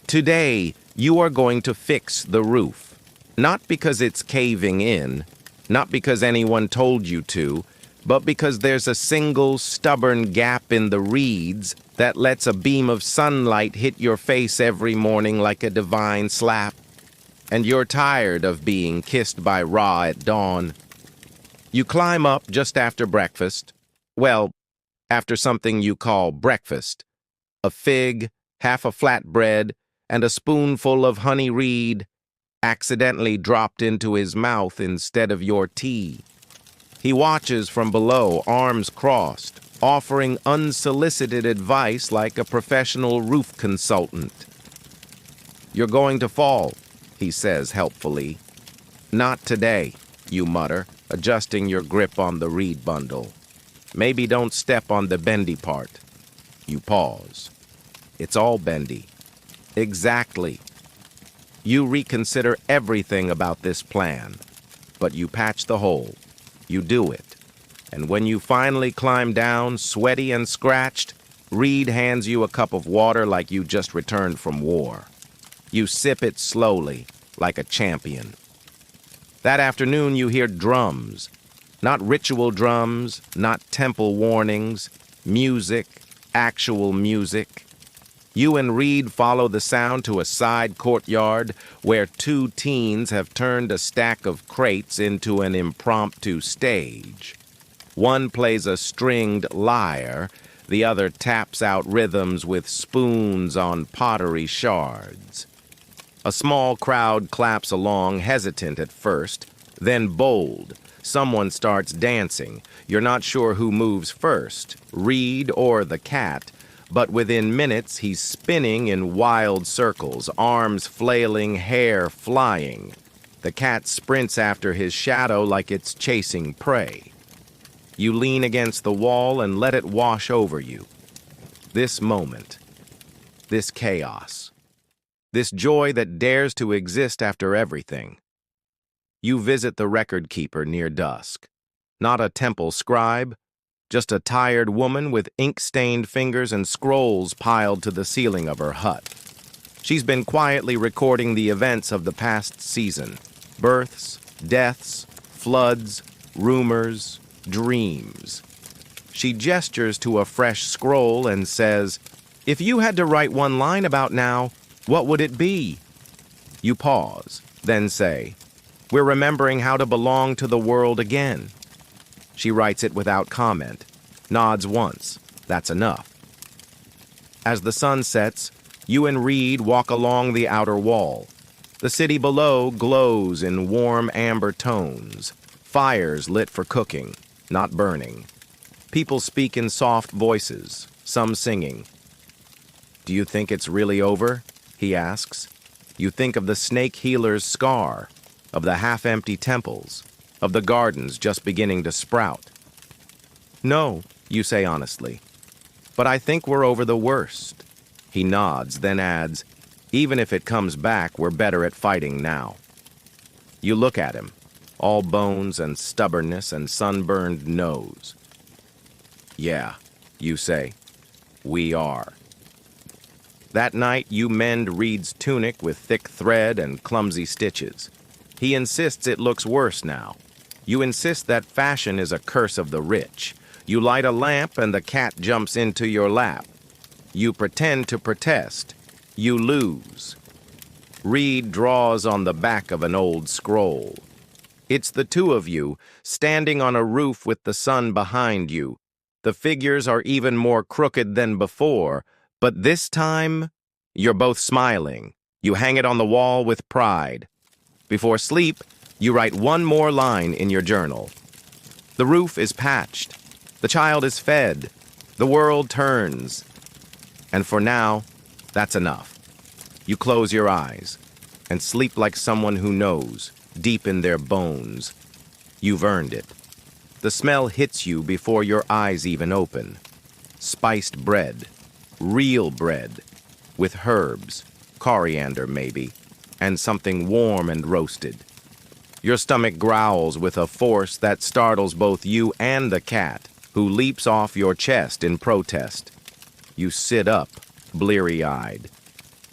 Today you are going to fix the roof. Not because it's caving in, not because anyone told you to, but because there's a single stubborn gap in the reeds that lets a beam of sunlight hit your face every morning like a divine slap. And you're tired of being kissed by Ra at dawn. You climb up just after breakfast. Well, after something you call breakfast. A fig, half a flatbread, and a spoonful of honey reed accidentally dropped into his mouth instead of your tea. He watches from below, arms crossed, offering unsolicited advice like a professional roof consultant. "You're going to fall," he says helpfully. "Not today," you mutter, adjusting your grip on the reed bundle. "Maybe don't step on the bendy part." You pause. It's all bendy. Exactly. You reconsider everything about this plan, but you patch the hole. You do it. And when you finally climb down, sweaty and scratched, Reed hands you a cup of water like you just returned from war. You sip it slowly, like a champion. That afternoon you hear drums. Not ritual drums, not temple warnings. Music, actual music. You and Reed follow the sound to a side courtyard where 2 teens have turned a stack of crates into an impromptu stage. One plays a stringed lyre, the other taps out rhythms with spoons on pottery shards. A small crowd claps along, hesitant at first, then bold. Someone starts dancing. You're not sure who moves first, Reed or the cat, but within minutes he's spinning in wild circles, arms flailing, hair flying. The cat sprints after his shadow like it's chasing prey. You lean against the wall and let it wash over you. This moment, this chaos, this joy that dares to exist after everything. You visit the record keeper near dusk. Not a temple scribe, just a tired woman with ink-stained fingers and scrolls piled to the ceiling of her hut. She's been quietly recording the events of the past season. Births, deaths, floods, rumors, dreams. She gestures to a fresh scroll and says, "If you had to write one line about now, what would it be?" You pause, then say, "We're remembering how to belong to the world again." She writes it without comment, nods once. That's enough. As the sun sets, you and Reed walk along the outer wall. The city below glows in warm amber tones, fires lit for cooking, not burning. People speak in soft voices, some singing. "Do you think it's really over?" he asks. You think of the snake healer's scar, of the half-empty temples, of the gardens just beginning to sprout. "No," you say honestly, "but I think we're over the worst." He nods, then adds, "Even if it comes back, we're better at fighting now." You look at him, all bones and stubbornness and sunburned nose. "Yeah," you say, "we are." That night, you mend Reed's tunic with thick thread and clumsy stitches. He insists it looks worse now. You insist that fashion is a curse of the rich. You light a lamp and the cat jumps into your lap. You pretend to protest. You lose. Reed draws on the back of an old scroll. It's the two of you, standing on a roof with the sun behind you. The figures are even more crooked than before, but this time, you're both smiling. You hang it on the wall with pride. Before sleep, you write one more line in your journal. The roof is patched. The child is fed. The world turns. And for now, that's enough. You close your eyes and sleep like someone who knows, deep in their bones. You've earned it. The smell hits you before your eyes even open. Spiced bread, real bread, with herbs, coriander maybe, and something warm and roasted. Your stomach growls with a force that startles both you and the cat, who leaps off your chest in protest. You sit up, bleary-eyed.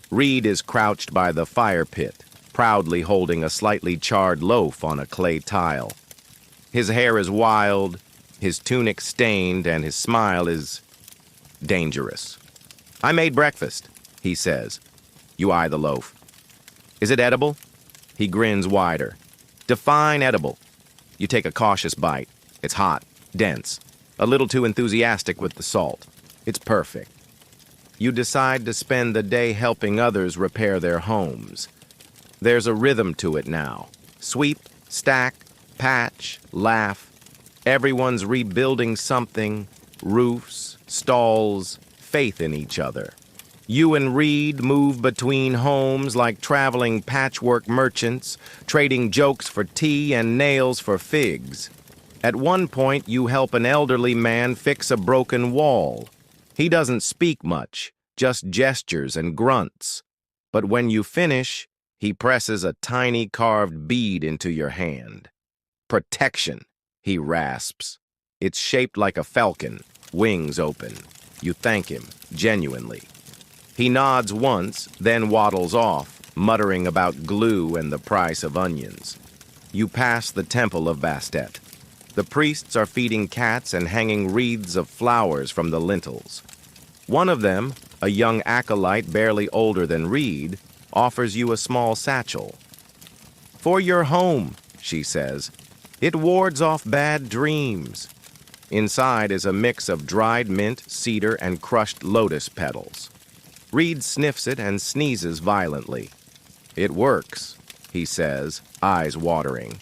Reed is crouched by the fire pit, proudly holding a slightly charred loaf on a clay tile. His hair is wild, his tunic stained, and his smile is dangerous. "I made breakfast," he says. You eye the loaf. "Is it edible?" He grins wider. "Define edible." You take a cautious bite. It's hot, dense, a little too enthusiastic with the salt. It's perfect. You decide to spend the day helping others repair their homes. There's a rhythm to it now. Sweep, stack, patch, laugh. Everyone's rebuilding something, roofs, stalls, faith in each other. You and Reed move between homes like traveling patchwork merchants, trading jokes for tea and nails for figs. At one point, you help an elderly man fix a broken wall. He doesn't speak much, just gestures and grunts. But when you finish, he presses a tiny carved bead into your hand. "Protection," he rasps. It's shaped like a falcon, wings open. You thank him, genuinely. He nods once, then waddles off, muttering about glue and the price of onions. You pass the temple of Bastet. The priests are feeding cats and hanging wreaths of flowers from the lintels. One of them, a young acolyte barely older than Reed, offers you a small satchel. "For your home," she says. "It wards off bad dreams." Inside is a mix of dried mint, cedar, and crushed lotus petals. Reed sniffs it and sneezes violently. "It works," he says, eyes watering.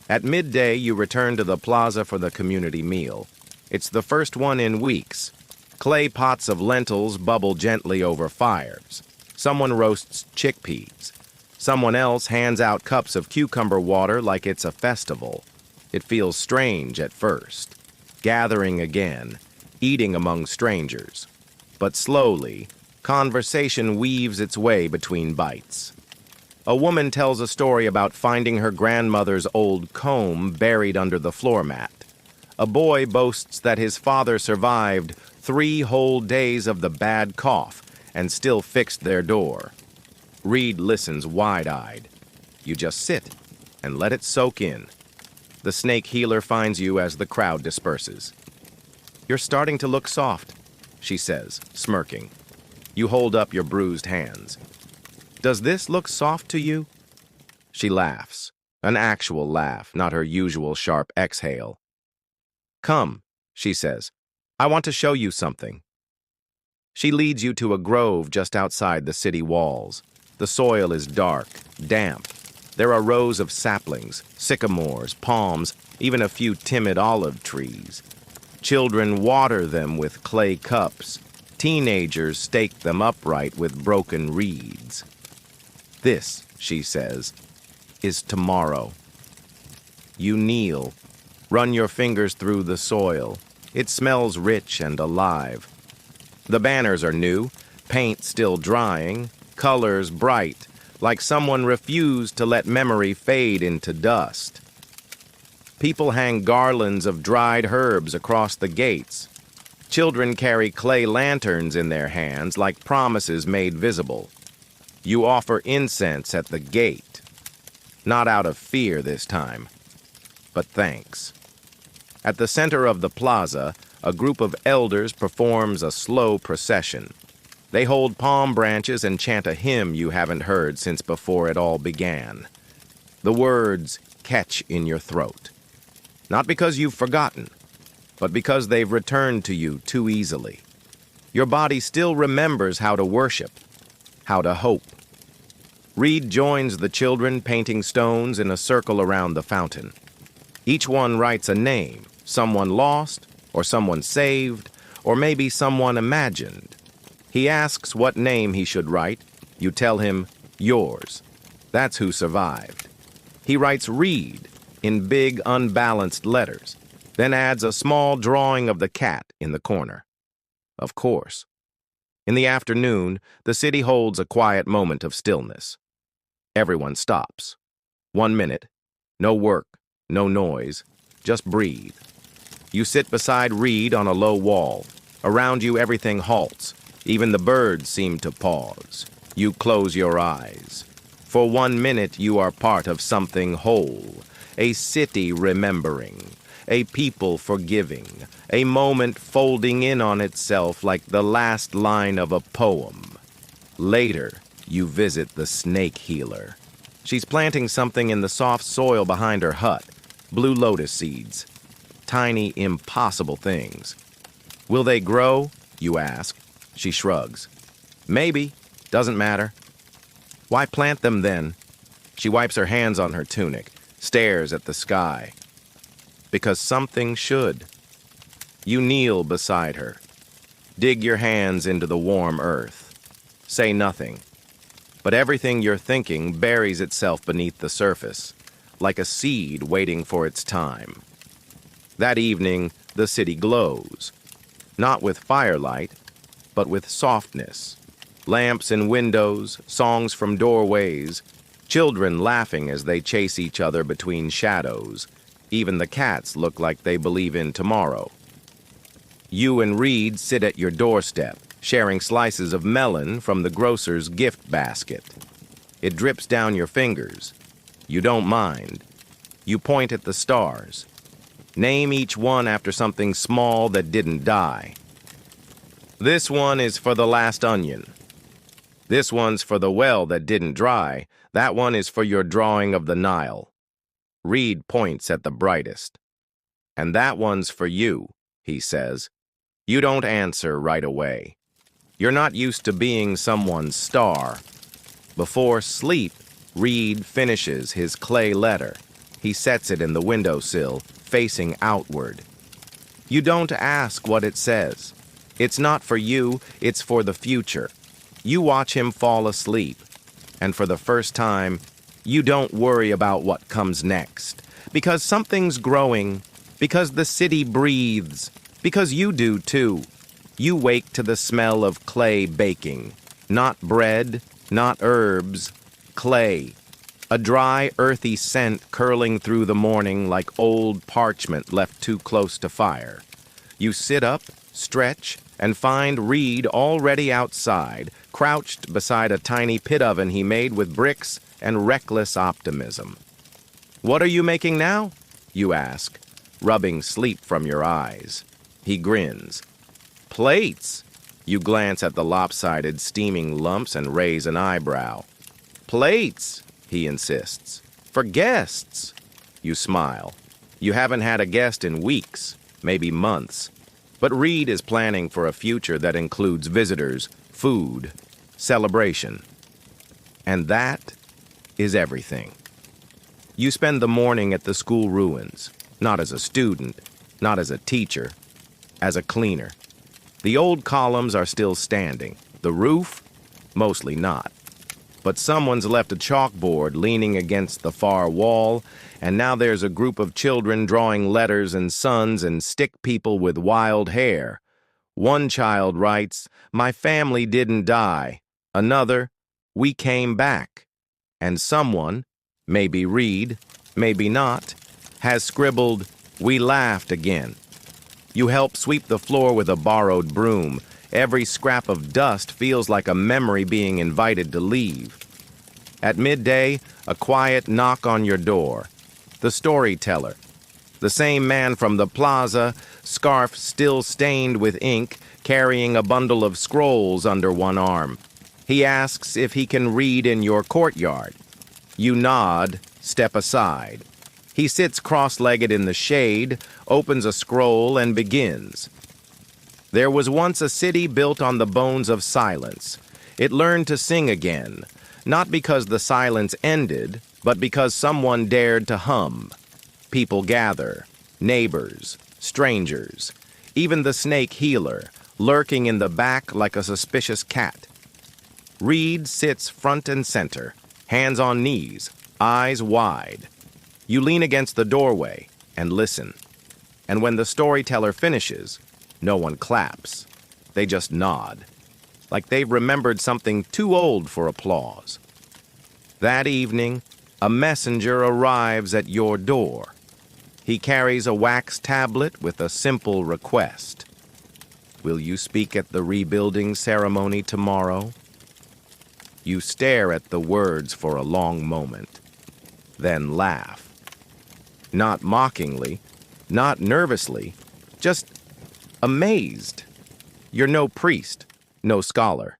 At midday, you return to the plaza for the community meal. It's the first one in weeks. Clay pots of lentils bubble gently over fires. Someone roasts chickpeas. Someone else hands out cups of cucumber water like it's a festival. It feels strange at first. Gathering again, eating among strangers. But slowly, conversation weaves its way between bites. A woman tells a story about finding her grandmother's old comb buried under the floor mat. A boy boasts that his father survived 3 whole days of the bad cough and still fixed their door. Reed listens wide-eyed. You just sit and let it soak in. The snake healer finds you as the crowd disperses. "You're starting to look soft," she says, smirking. You hold up your bruised hands. "Does this look soft to you?" She laughs, an actual laugh, not her usual sharp exhale. "Come," she says. "I want to show you something." She leads you to a grove just outside the city walls. The soil is dark, damp. There are rows of saplings, sycamores, palms, even a few timid olive trees. Children water them with clay cups. Teenagers stake them upright with broken reeds. "This," she says, "is tomorrow." You kneel, run your fingers through the soil. It smells rich and alive. The banners are new, paint still drying, colors bright, like someone refused to let memory fade into dust. People hang garlands of dried herbs across the gates. Children carry clay lanterns in their hands like promises made visible. You offer incense at the gate. Not out of fear this time, but thanks. At the center of the plaza, a group of elders performs a slow procession. They hold palm branches and chant a hymn you haven't heard since before it all began. The words catch in your throat. Not because you've forgotten, but because they've returned to you too easily. Your body still remembers how to worship, how to hope. Reed joins the children painting stones in a circle around the fountain. Each one writes a name, someone lost, or someone saved, or maybe someone imagined. He asks what name he should write. You tell him, yours. That's who survived. He writes Reed in big, unbalanced letters, then adds a small drawing of the cat in the corner. Of course. In the afternoon, the city holds a quiet moment of stillness. Everyone stops. 1 minute. No work, no noise. Just breathe. You sit beside Reed on a low wall. Around you, everything halts. Even the birds seem to pause. You close your eyes. For 1 minute, you are part of something whole. A city remembering. A people forgiving. A moment folding in on itself like the last line of a poem. Later, you visit the snake healer. She's planting something in the soft soil behind her hut. Blue lotus seeds. Tiny, impossible things. Will they grow? You ask. She shrugs. Maybe. Doesn't matter. Why plant them then? She wipes her hands on her tunic, stares at the sky. Because something should. You kneel beside her. Dig your hands into the warm earth. Say nothing. But everything you're thinking buries itself beneath the surface, like a seed waiting for its time. That evening, the city glows. Not with firelight, but with softness. Lamps in windows, songs from doorways, children laughing as they chase each other between shadows. Even the cats look like they believe in tomorrow. You and Reed sit at your doorstep, sharing slices of melon from the grocer's gift basket. It drips down your fingers. You don't mind. You point at the stars. Name each one after something small that didn't die. This one is for the last onion. This one's for the well that didn't dry. That one is for your drawing of the Nile. Reed points at the brightest. And that one's for you, he says. You don't answer right away. You're not used to being someone's star. Before sleep, Reed finishes his clay letter. He sets it in the windowsill, facing outward. You don't ask what it says. It's not for you, it's for the future. You watch him fall asleep, and for the first time, you don't worry about what comes next. Because something's growing, because the city breathes, because you do too. You wake to the smell of clay baking. Not bread, not herbs, clay. A dry, earthy scent curling through the morning like old parchment left too close to fire. You sit up, stretch, and find Reed already outside, crouched beside a tiny pit oven he made with bricks and reckless optimism. What are you making now? you ask, rubbing sleep from your eyes. He grins. Plates? You glance at the lopsided, steaming lumps and raise an eyebrow. Plates, he insists. For guests. You smile. You haven't had a guest in weeks, maybe months. But Reed is planning for a future that includes visitors, food, celebration. And that is everything. You spend the morning at the school ruins, not as a student, not as a teacher, as a cleaner. The old columns are still standing. The roof? Mostly not. But someone's left a chalkboard leaning against the far wall, and now there's a group of children drawing letters and suns and stick people with wild hair. One child writes, "My family didn't die." Another, "We came back." And someone, maybe Reed, maybe not, has scribbled, "We laughed again." You help sweep the floor with a borrowed broom. Every scrap of dust feels like a memory being invited to leave. At midday, a quiet knock on your door. The storyteller. The same man from the plaza, scarf still stained with ink, carrying a bundle of scrolls under one arm. He asks if he can read in your courtyard. You nod, step aside. He sits cross-legged in the shade, opens a scroll, and begins. There was once a city built on the bones of silence. It learned to sing again, not because the silence ended, but because someone dared to hum. People gather, neighbors, strangers, even the snake healer, lurking in the back like a suspicious cat. Reed sits front and center, hands on knees, eyes wide. You lean against the doorway and listen. And when the storyteller finishes, no one claps. They just nod, like they've remembered something too old for applause. That evening, a messenger arrives at your door. He carries a wax tablet with a simple request. Will you speak at the rebuilding ceremony tomorrow? You stare at the words for a long moment, then laugh. Not mockingly, not nervously, just amazed. You're no priest, no scholar.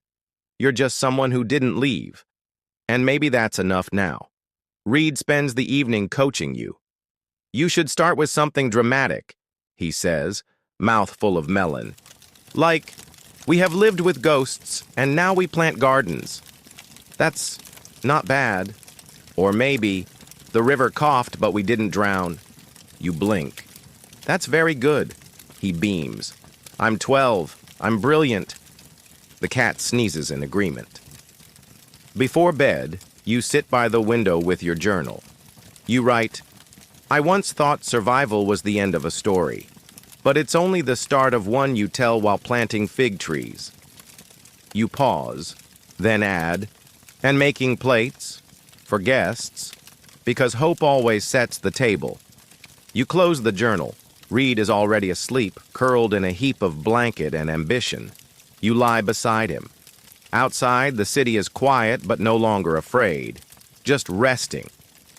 You're just someone who didn't leave. And maybe that's enough now. Reed spends the evening coaching you. You should start with something dramatic, he says, mouth full of melon. Like, we have lived with ghosts, and now we plant gardens. That's not bad. Or maybe, the river coughed, but we didn't drown. You blink. That's very good. He beams. I'm 12. I'm brilliant. The cat sneezes in agreement. Before bed, you sit by the window with your journal. You write, I once thought survival was the end of a story, but it's only the start of one you tell while planting fig trees. You pause, then add, and making plates for guests, because hope always sets the table. You close the journal. Reed is already asleep, curled in a heap of blanket and ambition. You lie beside him. Outside, the city is quiet but no longer afraid, just resting,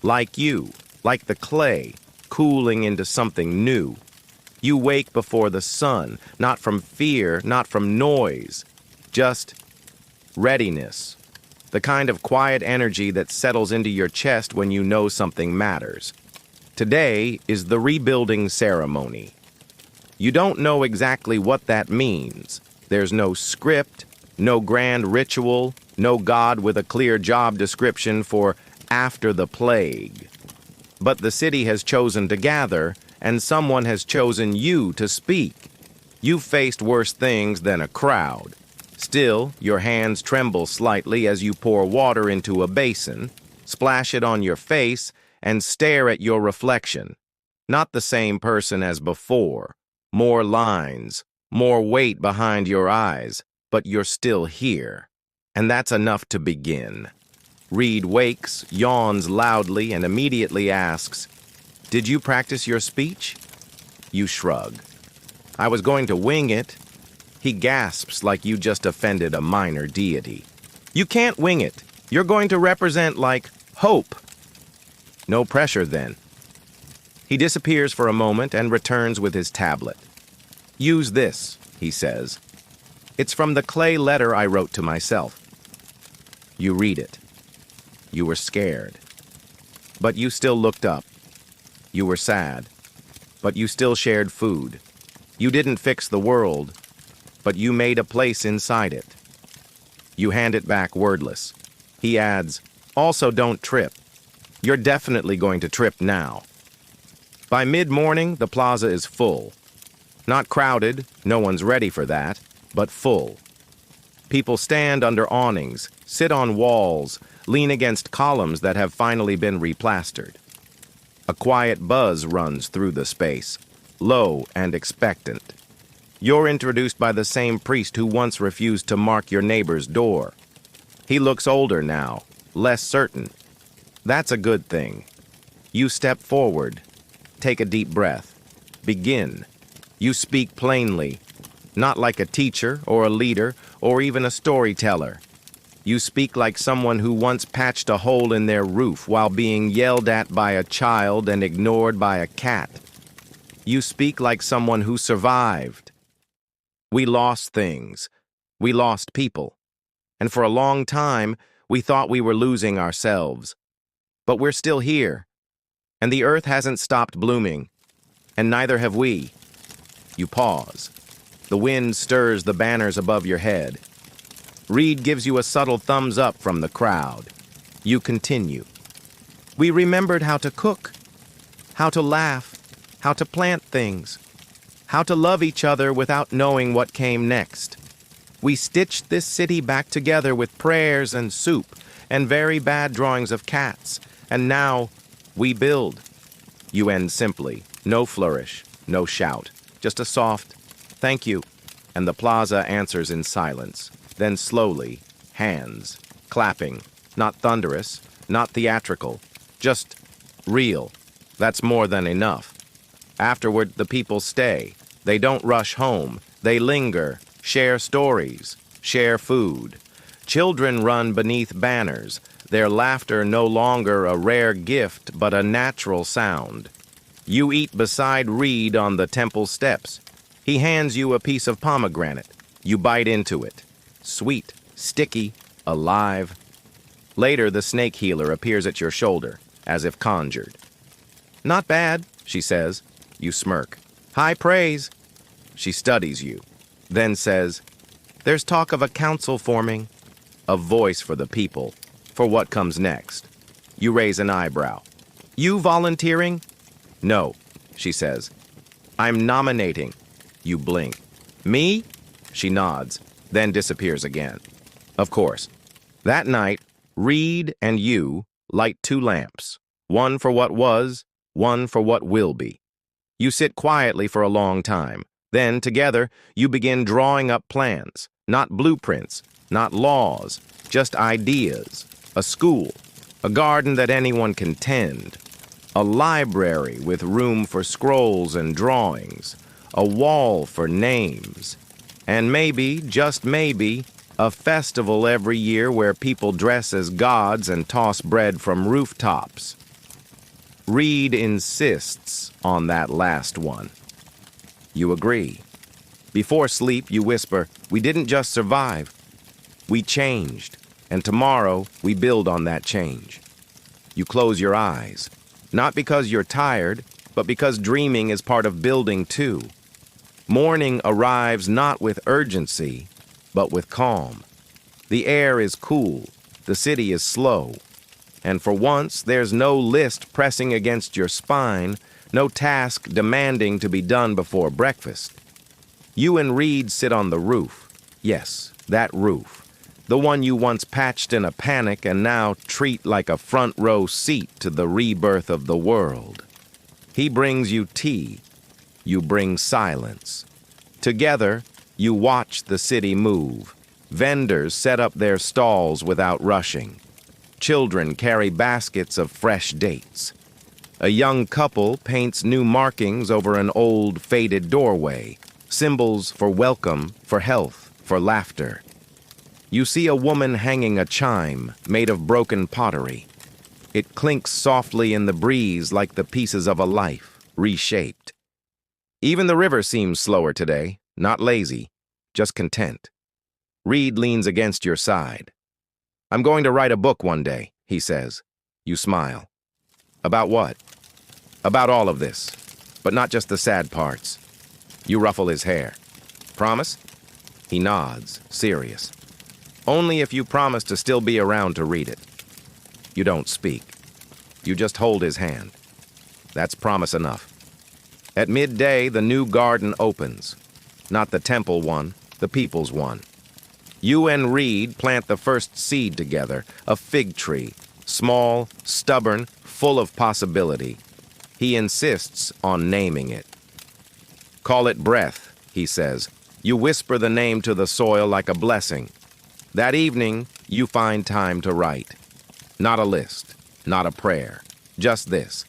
like you, like the clay, cooling into something new. You wake before the sun, not from fear, not from noise, just readiness. The kind of quiet energy that settles into your chest when you know something matters. Today is the rebuilding ceremony. You don't know exactly what that means. There's no script, no grand ritual, no God with a clear job description for after the plague. But the city has chosen to gather, and someone has chosen you to speak. You've faced worse things than a crowd. Still, your hands tremble slightly as you pour water into a basin, splash it on your face, and stare at your reflection. Not the same person as before. More lines, more weight behind your eyes, but you're still here. And that's enough to begin. Reed wakes, yawns loudly, and immediately asks, Did you practice your speech? You shrug. I was going to wing it. He gasps like you just offended a minor deity. You can't wing it. You're going to represent like hope. No pressure then. He disappears for a moment and returns with his tablet. "Use this," he says. "It's from the clay letter I wrote to myself." You read it. You were scared. But you still looked up. You were sad. But you still shared food. You didn't fix the world, but you made a place inside it. You hand it back wordless. He adds, "Also don't trip. You're definitely going to trip now." By mid-morning, the plaza is full. Not crowded, no one's ready for that, but full. People stand under awnings, sit on walls, lean against columns that have finally been replastered. A quiet buzz runs through the space, low and expectant. You're introduced by the same priest who once refused to mark your neighbor's door. He looks older now, less certain. That's a good thing. You step forward, take a deep breath, begin. You speak plainly, not like a teacher or a leader or even a storyteller. You speak like someone who once patched a hole in their roof while being yelled at by a child and ignored by a cat. You speak like someone who survived. We lost things. We lost people. And for a long time, we thought we were losing ourselves. But we're still here. And the earth hasn't stopped blooming. And neither have we. You pause. The wind stirs the banners above your head. Reed gives you a subtle thumbs up from the crowd. You continue. We remembered how to cook, how to laugh, how to plant things, how to love each other without knowing what came next. We stitched this city back together with prayers and soup and very bad drawings of cats. And now we build. You end simply. No flourish, no shout. Just a soft, "Thank you." And the plaza answers in silence. Then slowly, hands, clapping, not thunderous, not theatrical, just real. That's more than enough. Afterward, the people stay. They don't rush home. They linger, share stories, share food. Children run beneath banners, their laughter no longer a rare gift but a natural sound. You eat beside Reed on the temple steps. He hands you a piece of pomegranate. You bite into it. Sweet, sticky, alive. Later, the snake healer appears at your shoulder, as if conjured. "Not bad," she says. You smirk. "High praise." She studies you, then says, "There's talk of a council forming, a voice for the people, for what comes next." You raise an eyebrow. "You volunteering?" "No," she says. "I'm nominating." You blink. "Me?" She nods, then disappears again. Of course. That night, Reed and you light 2 lamps, one for what was, one for what will be. You sit quietly for a long time. Then, together, you begin drawing up plans, not blueprints, not laws, just ideas. A school, a garden that anyone can tend, a library with room for scrolls and drawings, a wall for names, and maybe, just maybe, a festival every year where people dress as gods and toss bread from rooftops. Reed insists on that last one. You agree. Before sleep, you whisper, "We didn't just survive. We changed, and tomorrow we build on that change." You close your eyes, not because you're tired, but because dreaming is part of building too. Morning arrives not with urgency, but with calm. The air is cool, the city is slow, and for once there's no list pressing against your spine, no task demanding to be done before breakfast. You and Reed sit on the roof. Yes, that roof. The one you once patched in a panic and now treat like a front-row seat to the rebirth of the world. He brings you tea. You bring silence. Together, you watch the city move. Vendors set up their stalls without rushing. Children carry baskets of fresh dates. A young couple paints new markings over an old, faded doorway, symbols for welcome, for health, for laughter. You see a woman hanging a chime made of broken pottery. It clinks softly in the breeze like the pieces of a life. reshaped. Even the river seems slower today, not lazy, just content. Reed leans against your side. I'm going to write a book one day, he says. You smile. About what? About all of this, but not just the sad parts. You ruffle his hair. Promise? He nods, serious. Only if you promise to still be around to read it. You don't speak. You just hold his hand. That's promise enough. At midday, the new garden opens. Not the temple one, the people's one. You and Reed plant the first seed together, a fig tree, small, stubborn, full of possibility. He insists on naming it. Call it breath, he says. You whisper the name to the soil like a blessing. That evening, you find time to write. Not a list, not a prayer, just this.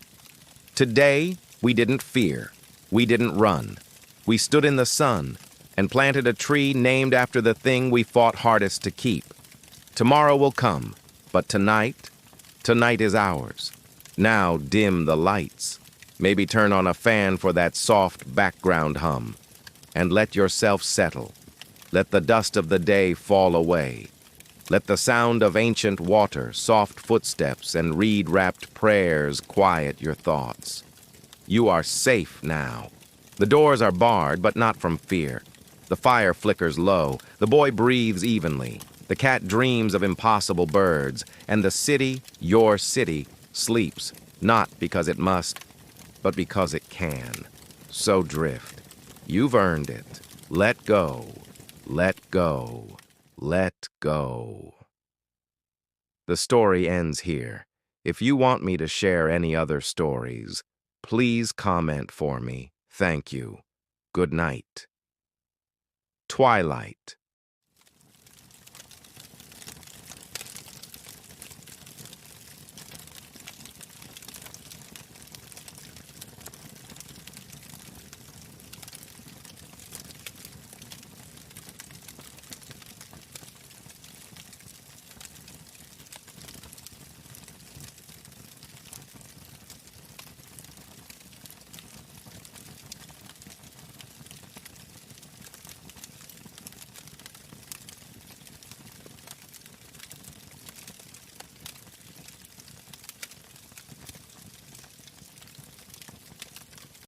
Today, we didn't fear. We didn't run. We stood in the sun and planted a tree named after the thing we fought hardest to keep. Tomorrow will come, but tonight is ours. Now dim the lights. Maybe turn on a fan for that soft background hum. And let yourself settle. Let the dust of the day fall away. Let the sound of ancient water, soft footsteps, and reed-wrapped prayers quiet your thoughts. You are safe now. The doors are barred, but not from fear. The fire flickers low. The boy breathes evenly. The cat dreams of impossible birds. And the city, your city, sleeps, not because it must, but because it can. So drift. You've earned it. Let go. Let go. Let go. The story ends here. If you want me to share any other stories, please comment for me. Thank you. Good night. Twilight.